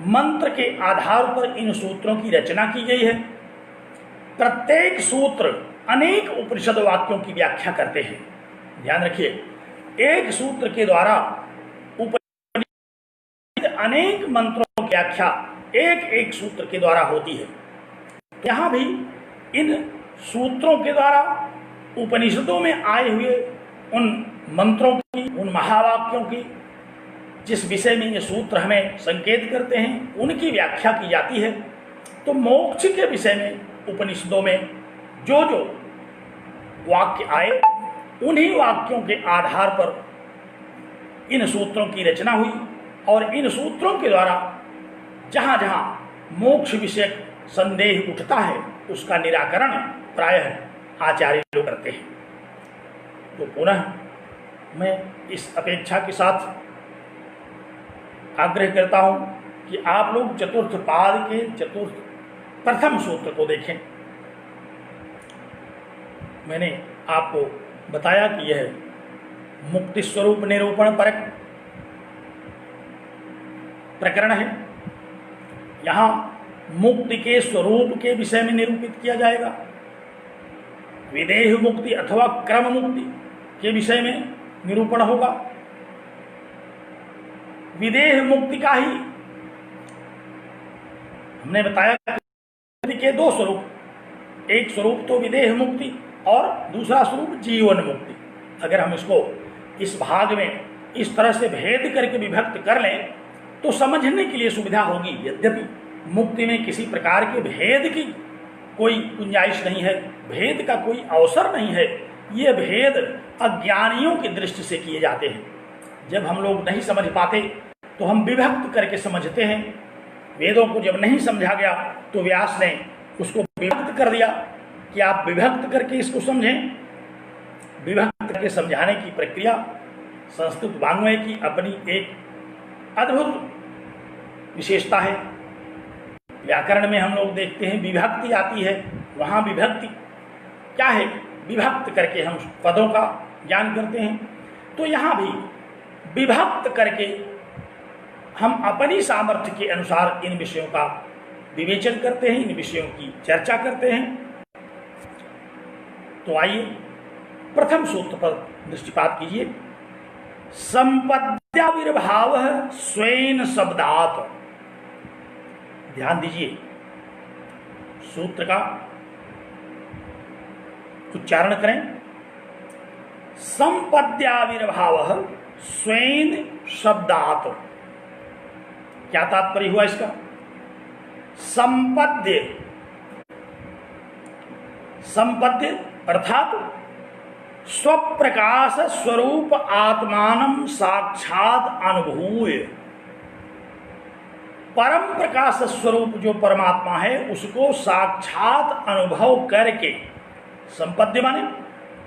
मंत्र के आधार पर इन सूत्रों की रचना की गई है। प्रत्येक सूत्र अनेक उपनिषद वाक्यों की व्याख्या करते हैं। ध्यान रखिए, एक सूत्र के द्वारा अनेक मंत्रों की व्याख्या एक एक सूत्र के द्वारा होती है। यहाँ भी इन सूत्रों के द्वारा उपनिषदों में आए हुए उन मंत्रों की, उन महावाक्यों की, जिस विषय में ये सूत्र हमें संकेत करते हैं, उनकी व्याख्या की जाती है। तो मोक्ष के विषय में उपनिषदों में जो जो वाक्य आए, उन्हीं वाक्यों के आधार पर इन सूत्रों की रचना हुई। और इन सूत्रों के द्वारा जहाँ जहाँ मोक्ष विषयक संदेह उठता है, उसका निराकरण प्रायः आचार्य लोग करते हैं। तो पुनः मैं इस अपेक्षा के साथ आग्रह करता हूँ कि आप लोग चतुर्थ पाद के चतुर्थ प्रथम सूत्र को देखें। मैंने आपको बताया कि यह मुक्ति स्वरूप निरूपण परक प्रकरण है। यहाँ मुक्ति के स्वरूप के विषय में निरूपित किया जाएगा। विदेह मुक्ति अथवा क्रम मुक्ति के विषय में निरूपण होगा। विदेह मुक्ति का ही हमने बताया कि के दो स्वरूप, एक स्वरूप तो विदेह मुक्ति और दूसरा स्वरूप जीवन मुक्ति। अगर हम इसको इस भाग में इस तरह से भेद करके विभक्त कर लें तो समझने के लिए सुविधा होगी। यद्यपि मुक्ति में किसी प्रकार के भेद की कोई गुंजाइश नहीं है, भेद का कोई अवसर नहीं है। ये भेद अज्ञानियों की दृष्टि से किए जाते हैं। जब हम लोग नहीं समझ पाते तो हम विभक्त करके समझते हैं। वेदों को जब नहीं समझा गया तो व्यास ने उसको विभक्त कर दिया कि आप विभक्त करके इसको समझें। विभक्त करके समझाने की प्रक्रिया संस्कृत वाङ्मय की अपनी एक अद्भुत विशेषता है। व्याकरण में हम लोग देखते हैं विभक्ति आती है, वहाँ विभक्ति क्या है, विभक्त करके हम पदों का ज्ञान करते हैं। तो यहाँ भी विभक्त करके हम अपनी सामर्थ्य के अनुसार इन विषयों का विवेचन करते हैं, इन विषयों की चर्चा करते हैं। तो आइए प्रथम सूत्र पर दृष्टिपात कीजिए। संपद्याविर्भाव स्वेन शब्दात्। ध्यान दीजिए, सूत्र का उच्चारण करें। संपद्याविर्भाव स्वेन शब्दात्। क्या तात्पर्य हुआ इसका? संपद्य, संपद्य अर्थात स्वप्रकाश स्वरूप आत्मानं साक्षात अनुभूय। परम प्रकाश स्वरूप जो परमात्मा है उसको साक्षात अनुभव करके, संपद्य माने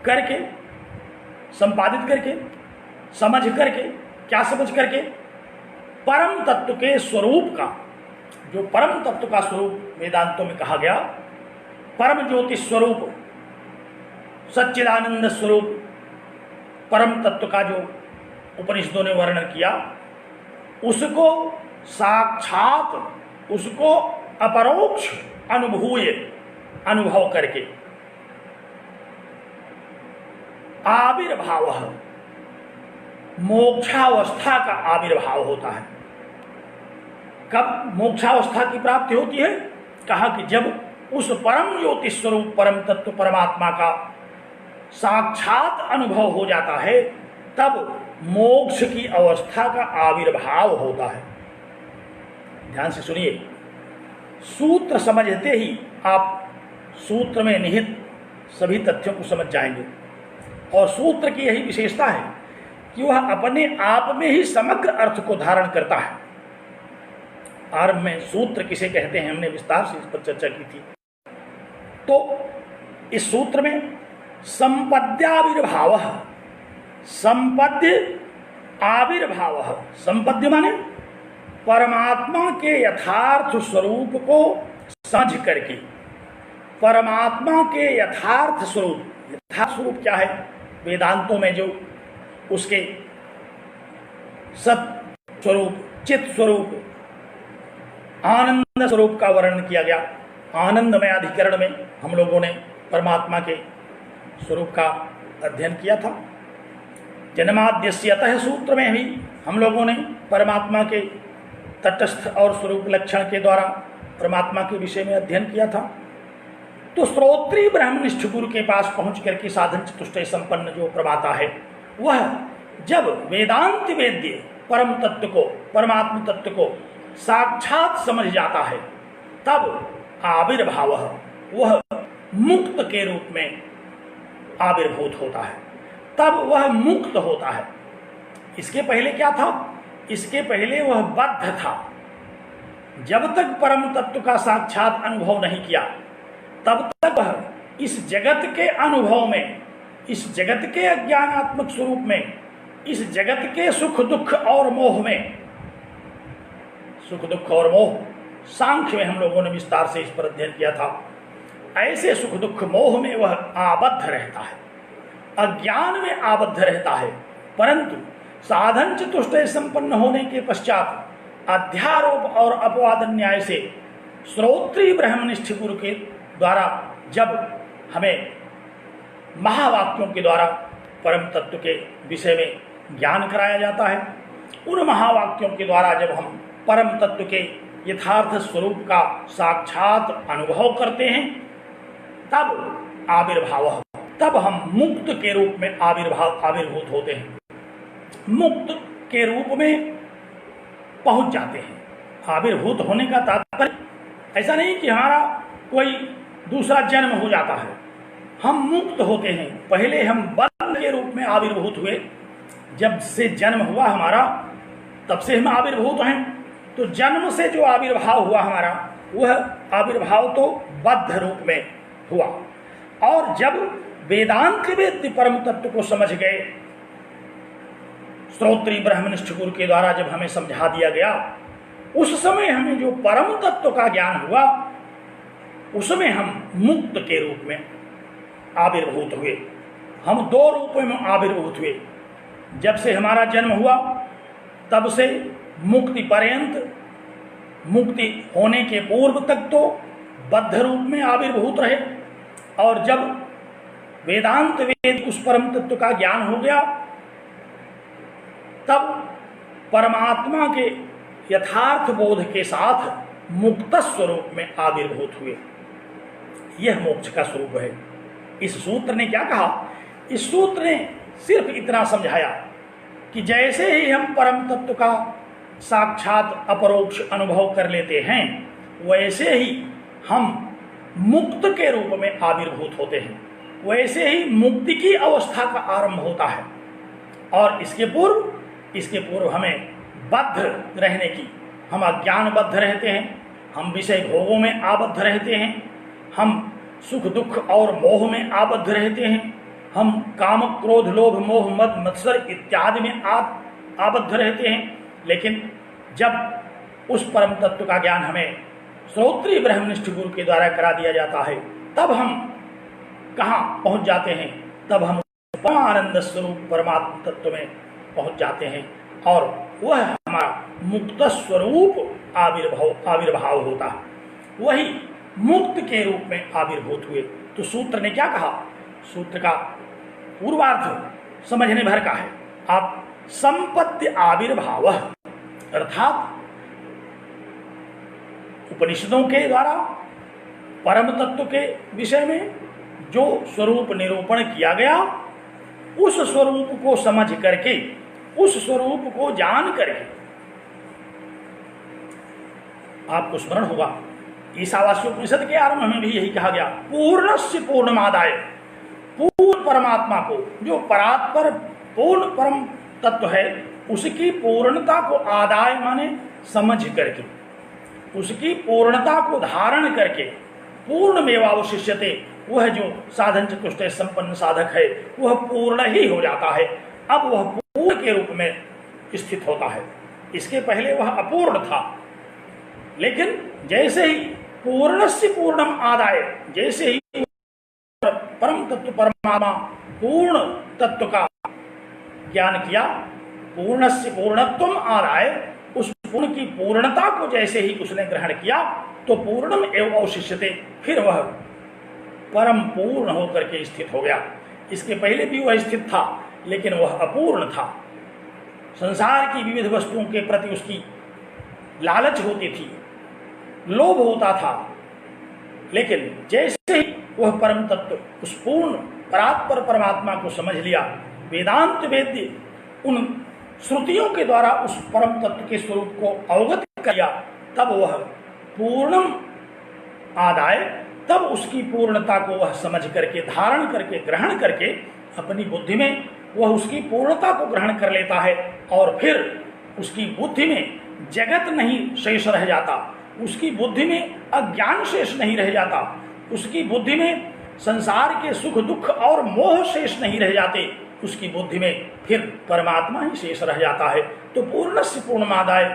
करके, संपादित करके, समझ करके। क्या समझ करके? परम तत्व के स्वरूप का, जो परम तत्व का स्वरूप वेदांतों में कहा गया, परम ज्योति स्वरूप, सच्चिदानंद स्वरूप परम तत्व का जो उपनिषदों ने वर्णन किया, उसको साक्षात, उसको अपरोक्ष अनुभूय, अनुभव करके। आविर्भाव, मोक्षावस्था का आविर्भाव होता है। कब मोक्षावस्था की प्राप्ति होती है? कहा कि जब उस परम ज्योति स्वरूप परम तत्व परमात्मा का साक्षात अनुभव हो जाता है, तब मोक्ष की अवस्था का आविर्भाव होता है। ध्यान से सुनिए, सूत्र समझते ही आप सूत्र में निहित सभी तथ्यों को समझ जाएंगे। और सूत्र की यही विशेषता है कि वह अपने आप में ही समग्र अर्थ को धारण करता है। आरंभ में सूत्र किसे कहते हैं हमने विस्तार से इस पर चर्चा की थी। तो इस सूत्र में संपद्याविर्भाव, संपद्य आविर्भाव, संपद्य माने परमात्मा के यथार्थ स्वरूप को समझ करके, परमात्मा के यथार्थ स्वरूप, यथार्थ स्वरूप क्या है? वेदांतों में जो उसके सत स्वरूप, चित स्वरूप, आनंद स्वरूप का वर्णन किया गया। आनंदमय अधिकरण में हम लोगों ने परमात्मा के स्वरूप का अध्ययन किया था। जन्माद्यस्यतः सूत्र में भी हम लोगों ने परमात्मा के तटस्थ और स्वरूप लक्षण के द्वारा परमात्मा के विषय में अध्ययन किया था। तो श्रोत्री ब्रह्मनिष्ठ गुरु के पास पहुंच करके साधन चतुष्टय संपन्न जो प्रमाता है, वह जब वेदांत वेद्य परम तत्व को, परमात्म तत्व को साक्षात समझ जाता है, तब आविर्भाव, वह मुक्त के रूप में आविर्भूत होता है, तब वह मुक्त होता है। इसके पहले क्या था? इसके पहले वह बद्ध था। जब तक परम तत्व का साक्षात अनुभव नहीं किया, तब तक वह इस जगत के अनुभव में, इस जगत के अज्ञानात्मक स्वरूप में, इस जगत के सुख दुख और मोह में, सुख दुख और मोह सांख्य में हम लोगों ने विस्तार से इस पर अध्ययन किया था। ऐसे सुख दुख मोह में वह आबद्ध रहता है, अज्ञान में आबद्ध रहता है। परंतु साधन चतुष्टय संपन्न होने के पश्चात अध्यारोप और अपवाद न्याय से श्रोत्री ब्रह्मनिष्ठ गुरु के द्वारा जब हमें महावाक्यों के द्वारा परम तत्व के विषय में ज्ञान कराया जाता है, उन महावाक्यों के द्वारा जब हम परम तत्व के यथार्थ स्वरूप का साक्षात अनुभव करते हैं, तब आविर्भाव, तब हम मुक्त के रूप में आविर्भूत होते हैं, मुक्त के रूप में पहुंच जाते हैं। आविर्भूत होने का तात्पर्य ऐसा नहीं कि हमारा कोई दूसरा जन्म हो जाता है, हम मुक्त होते हैं। पहले हम बल के रूप में आविर्भूत हुए, जब से जन्म हुआ हमारा तब से हम आविर्भूत हैं। तो जन्म से जो आविर्भाव हुआ हमारा, वह आविर्भाव तो बद्ध रूप में हुआ। और जब वेदांत वेद्य परम तत्व को समझ गए, श्रोत्री ब्रह्मनिष्ठ गुरु के द्वारा जब हमें समझा दिया गया, उस समय हमें जो परम तत्व का ज्ञान हुआ, उसमें हम मुक्त के रूप में आविर्भूत हुए। हम दो रूपों में आविर्भूत हुए। जब से हमारा जन्म हुआ तब से मुक्ति पर्यंत, मुक्ति होने के पूर्व तक तो बद्ध रूप में आविर्भूत रहे, और जब वेदांत वेद उस परम तत्व का ज्ञान हो गया, तब परमात्मा के यथार्थ बोध के साथ मुक्त स्वरूप में आविर्भूत हुए। यह मोक्ष का स्वरूप है। इस सूत्र ने क्या कहा? इस सूत्र ने सिर्फ इतना समझाया कि जैसे ही हम परम तत्व का साक्षात अपरोक्ष अनुभव कर लेते हैं, वैसे ही हम मुक्त के रूप में आविर्भूत होते हैं, वैसे ही मुक्ति की अवस्था का आरंभ होता है। और इसके पूर्व हमें बद्ध रहने की, हम अज्ञानबद्ध रहते हैं, हम विषय भोगों में आबद्ध रहते हैं, हम सुख दुख और मोह में आबद्ध रहते हैं, हम काम क्रोध लोभ मोह मद मत्सर इत्यादि में आबद्ध रहते हैं। लेकिन जब उस परम तत्व का ज्ञान हमें श्रोत्री ब्रह्मनिष्ठ गुरु के द्वारा करा दिया जाता है, तब हम कहाँ पहुँच जाते हैं? तब हम परमानंद स्वरूप परमात्मा तत्व में पहुँच जाते हैं, और वह हमारा मुक्त स्वरूप आविर्भाव होता है। वही मुक्त के रूप में आविर्भूत हुए। तो सूत्र ने क्या कहा? सूत्र का पूर्वार्थ समझने भर का है। आप संपत्ति आविर्भाव, अर्थात उपनिषदों के द्वारा परम तत्व के विषय में जो स्वरूप निरूपण किया गया, उस स्वरूप को समझ करके, उस स्वरूप को जान करके, आपको स्मरण होगा ईशावास्योपनिषद के आरंभ में भी यही कहा गया, पूर्णस्य पूर्णमादाय, पूर्ण परमात्मा को, जो परात्पर पूर्ण परम तत्व है, उसकी पूर्णता को आदाय माने समझ करके, उसकी पूर्णता को धारण करके, पूर्ण मेवावशिष्यते, वह जो साधन चतुष्टय संपन्न साधक है वह पूर्ण ही हो जाता है। अब वह पूर्ण के रूप में स्थित होता है। इसके पहले वह अपूर्ण था, लेकिन जैसे ही पूर्णस्य पूर्णम आदाय, जैसे ही परम तत्व परमात्मा पूर्ण तत्व का ज्ञान किया, पूर्णस्य पूर्णत्वम आदाय, उस पूर्ण की पूर्णता को जैसे ही उसने ग्रहण किया, तो पूर्णम एवं अवशिष्यते, फिर वह परम पूर्ण होकर के स्थित हो गया। इसके पहले भी वह स्थित था, लेकिन वह अपूर्ण था। संसार की विविध वस्तुओं के प्रति उसकी लालच होती थी, लोभ होता था, लेकिन जैसे ही वह परम तत्व, उस पूर्ण परात्पर परमात्मा को समझ लिया, वेदांत वेद्य उन श्रुतियों के द्वारा उस परम तत्व के स्वरूप को अवगत कर लिया, तब वह पूर्णम आदाय, तब उसकी पूर्णता को वह समझ करके, धारण करके, ग्रहण करके, अपनी बुद्धि में वह उसकी पूर्णता को ग्रहण कर लेता है, और फिर उसकी बुद्धि में जगत नहीं शेष रह जाता, उसकी बुद्धि में अज्ञान शेष नहीं रह जाता, उसकी बुद्धि में संसार के सुख दुख और मोह शेष नहीं रह जाते, उसकी बुद्धि में फिर परमात्मा ही शेष रह जाता है। तो पूर्णस्य पूर्णमादाय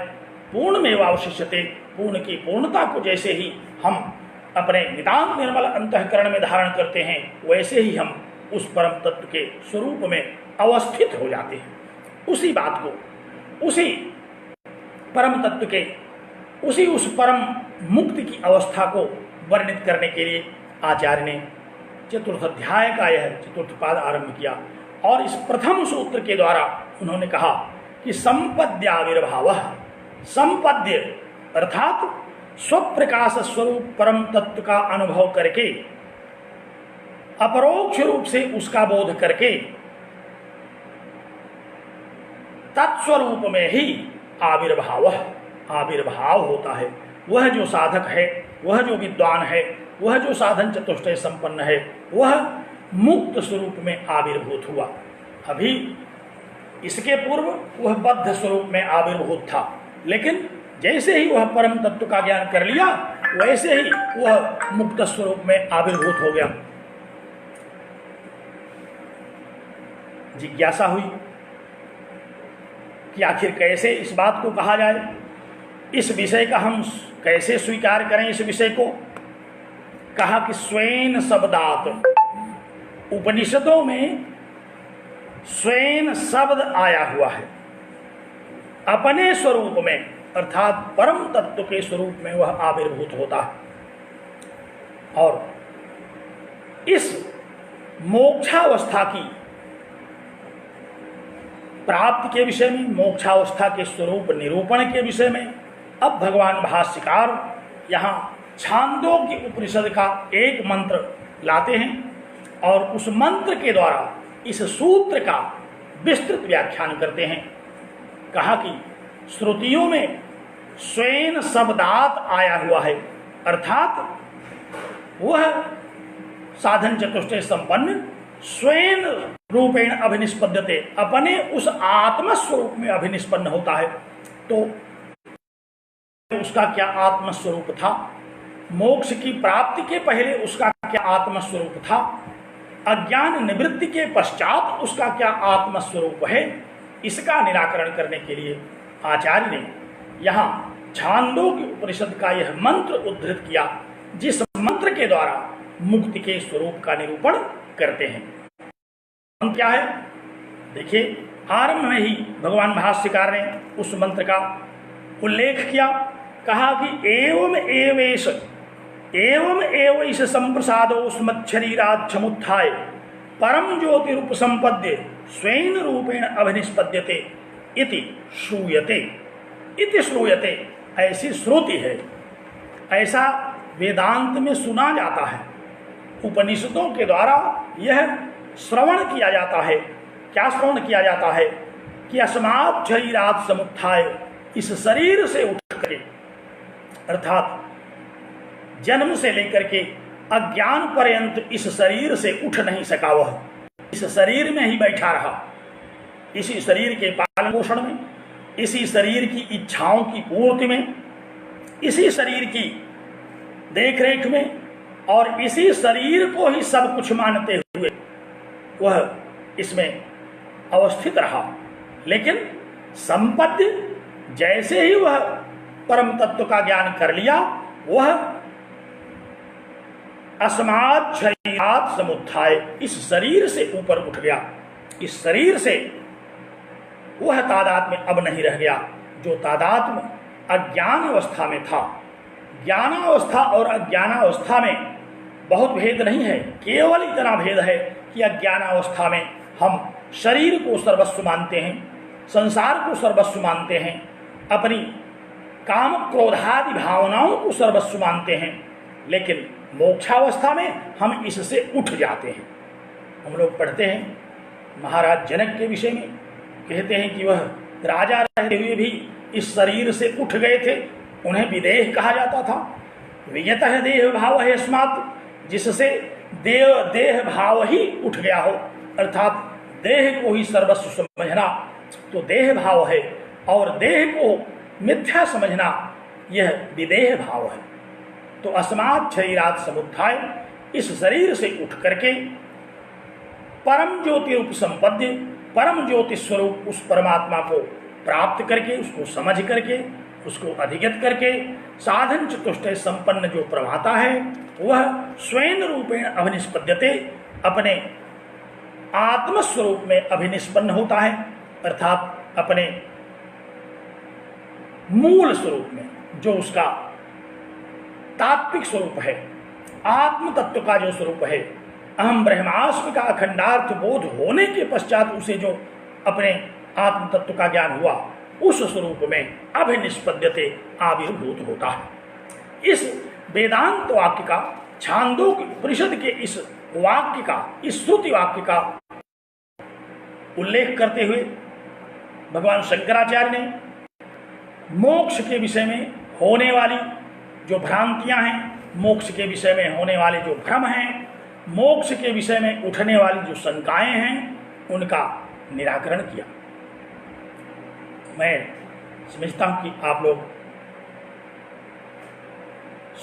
पूर्णमेवावशिष्यते, पूर्ण की पूर्णता को जैसे ही हम अपने नितांत निर्मल अंतःकरण में धारण करते हैं, वैसे ही हम उस परम तत्व के स्वरूप में अवस्थित हो जाते हैं। उसी बात को, उसी परम तत्व के, उस परम मुक्ति की अवस्था को वर्णित करने के लिए आचार्य ने चतुर्थ अध्याय का यह चतुर्थ पाद आरंभ किया, और इस प्रथम सूत्र के द्वारा उन्होंने कहा कि संपद्याविर्भाव, संपद्य अर्थात स्वप्रकाश स्वरूप परम तत्व का अनुभव करके, अपरोक्ष रूप से उसका बोध करके, तत्स्वरूप में ही आविर्भाव होता है। वह जो साधक है, वह जो विद्वान है, वह जो साधन चतुष्टय संपन्न है, वह मुक्त स्वरूप में आविर्भूत हुआ। अभी इसके पूर्व वह बद्ध स्वरूप में आविर्भूत था, लेकिन जैसे ही वह परम तत्व का ज्ञान कर लिया, वैसे ही वह मुक्त स्वरूप में आविर्भूत हो गया। जिज्ञासा हुई कि आखिर कैसे इस बात को कहा जाए, इस विषय का हम कैसे स्वीकार करें। इस विषय को कहा कि स्वेन शब्दात, उपनिषदों में स्वेन शब्द आया हुआ है, अपने स्वरूप में अर्थात परम तत्व के स्वरूप में वह आविर्भूत होता है। और इस मोक्षावस्था की प्राप्ति के विषय में, मोक्षावस्था के स्वरूप निरूपण के विषय में अब भगवान भाष्यकार यहाँ छांदोग्य उपनिषद का एक मंत्र लाते हैं और उस मंत्र के द्वारा इस सूत्र का विस्तृत व्याख्यान करते हैं। कहा कि श्रुतियों में स्वेन शब्दात आया हुआ है, अर्थात वह साधन चतुष्टय संपन्न स्वयं रूपेण अभिनिष्पद्यते, अपने उस आत्मस्वरूप में अभिनिष्पन्न होता है। तो उसका क्या आत्मस्वरूप था, मोक्ष की प्राप्ति के पहले उसका क्या आत्मस्वरूप था, अज्ञान निवृत्ति के पश्चात उसका क्या आत्मस्वरूप है, इसका निराकरण करने के लिए आचार्य ने यहाँ छांदोग्य उपनिषद का यह मंत्र उद्धृत किया, जिस मंत्र के द्वारा मुक्ति के स्वरूप का निरूपण करते हैं। मंत्र क्या है देखिए, आरंभ में ही भगवान भाष्यकार ने उस मंत्र का उल्लेख किया। कहा कि एवं एवेश एवं एवैष संप्रसादोस्मच्छरीरात् समुत्थाय परम ज्योतिरूप संपद्य स्वयं रूपेण अभिनिष्पद्यते इति श्रूयते। इति श्रूयते ऐसी श्रुति है, ऐसा वेदांत में सुना जाता है, उपनिषदों के द्वारा यह श्रवण किया जाता है। क्या श्रवण किया जाता है कि अस्मात् शरीरात् समुत्थाय, इस शरीर से उठ करके, अर्थात जन्म से लेकर के अज्ञान पर्यंत इस शरीर से उठ नहीं सका, वह इस शरीर में ही बैठा रहा, इसी शरीर के पालन पोषण में, इसी शरीर की इच्छाओं की पूर्ति में, इसी शरीर की देखरेख में, और इसी शरीर को ही सब कुछ मानते हुए वह इसमें अवस्थित रहा। लेकिन संपत्ति जैसे ही वह परम तत्व का ज्ञान कर लिया, वह अस्मात् शरीरात् समुत्थाय, इस शरीर से ऊपर उठ गया, इस शरीर से वह तादात्म्य अब नहीं रह गया, जो तादात्म्य अज्ञान अवस्था में था। ज्ञानावस्था और अज्ञानावस्था में बहुत भेद नहीं है, केवल इतना भेद है कि अज्ञानावस्था में हम शरीर को सर्वस्व मानते हैं, संसार को सर्वस्व मानते हैं, अपनी काम क्रोधादि भावनाओं को सर्वस्व मानते हैं। लेकिन मोक्षावस्था में हम इससे उठ जाते हैं। हम लोग पढ़ते हैं महाराज जनक के विषय में, कहते हैं कि वह राजा रहते हुए भी इस शरीर से उठ गए थे, उन्हें विदेह कहा जाता था। वियतः देह भाव है अस्मात्, जिससे देह भाव ही उठ गया हो, अर्थात देह को ही सर्वस्व समझना तो देह भाव है, और देह को मिथ्या समझना यह विदेह भाव है। तो अस्मात् शरीरात् समुत्थाय, इस शरीर से उठ करके परम ज्योति रूप संपद्य, परम ज्योति स्वरूप उस परमात्मा को प्राप्त करके, उसको समझ करके, उसको अधिगत करके, साधन चतुष्टय संपन्न जो प्रमाता है वह स्वयं रूपेण अभिनिष्पद्यते, अपने आत्मस्वरूप में अभिनिष्पन्न होता है, अर्थात अपने मूल स्वरूप में, जो उसका तात्विक स्वरूप है, आत्म तत्व का जो स्वरूप है, अहम ब्रह्मास्मि का अखंडार्थ बोध होने के पश्चात उसे जो अपने आत्म तत्व का ज्ञान हुआ, उस स्वरूप में अभिनिष्पद्यते, आविर्भूत होता है। इस वेदांत वाक्य का, छांदोग्य उपनिषद के इस वाक्य का, इस श्रुति वाक्य का उल्लेख करते हुए भगवान शंकराचार्य ने मोक्ष के विषय में होने वाली जो भ्रांतियां हैं, मोक्ष के विषय में होने वाले जो भ्रम हैं, मोक्ष के विषय में उठने वाली जो शंकाएं हैं, उनका निराकरण किया। मैं समझता हूं कि आप लोग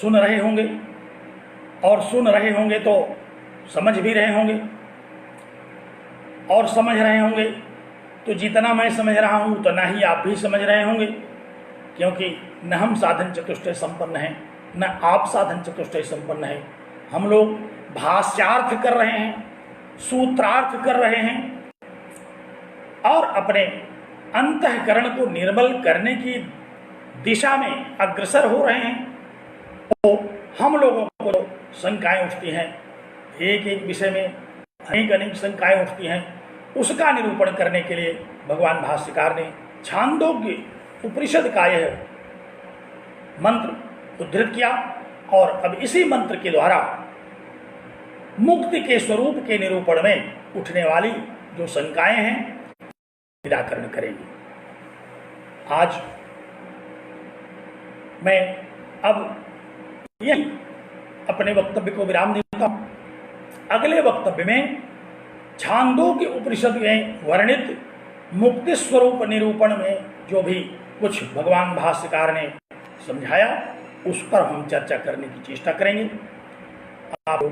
सुन रहे होंगे, और सुन रहे होंगे तो समझ भी रहे होंगे, और समझ रहे होंगे तो जितना मैं समझ रहा हूँ उतना ही आप भी समझ रहे होंगे, क्योंकि न हम साधन चतुष्टय संपन्न हैं, न आप साधन चतुष्टय संपन्न हैं। हम लोग भाष्यार्थ कर रहे हैं, सूत्रार्थ कर रहे हैं और अपने अंतःकरण को निर्मल करने की दिशा में अग्रसर हो रहे हैं। तो हम लोगों को शंकाएं उठती हैं, एक एक विषय में अनेक अनेक शंकाएं उठती हैं, उसका निरूपण करने के लिए भगवान भाष्यकार ने छांदोग्य उपनिषद का यह मंत्र उद्धृत किया और अब इसी मंत्र के द्वारा मुक्ति के स्वरूप के निरूपण में उठने वाली जो शंकाएं हैं निराकरण करेंगे। आज मैं अब यही अपने वक्तव्य को विराम देता हूं। अगले वक्तव्य में छांदोग्य उपनिषद में वर्णित मुक्ति स्वरूप निरूपण में जो भी कुछ भगवान भाष्यकार ने समझाया उस पर हम चर्चा करने की चेष्टा करेंगे। आप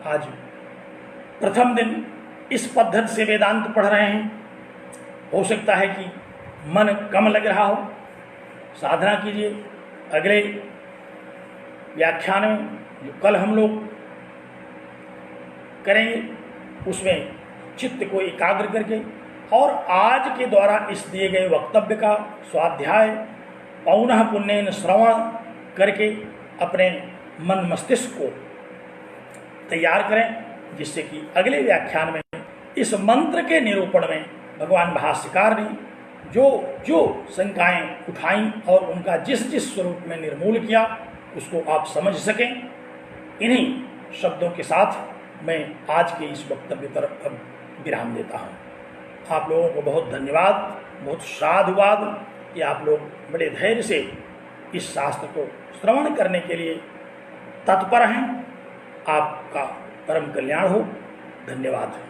आज प्रथम दिन इस पद्धति से वेदांत पढ़ रहे हैं, हो सकता है कि मन कम लग रहा हो, साधना कीजिए। अगले व्याख्यान में जो कल हम लोग करेंगे उसमें चित्त को एकाग्र करके और आज के द्वारा इस दिए गए वक्तव्य का स्वाध्याय पौनः पुण्येन श्रवण करके अपने मन मस्तिष्क को तैयार करें, जिससे कि अगले व्याख्यान में इस मंत्र के निरूपण में भगवान भाष्यकार ने जो जो शंकाएं उठाई और उनका जिस जिस स्वरूप में निर्मूल किया उसको आप समझ सकें। इन्हीं शब्दों के साथ मैं आज के इस वक्तव्य पर अब विराम देता हूँ। आप लोगों को बहुत धन्यवाद, बहुत साधुवाद कि आप लोग बड़े धैर्य से इस शास्त्र को श्रवण करने के लिए तत्पर हैं। आपका परम कल्याण हो। धन्यवाद।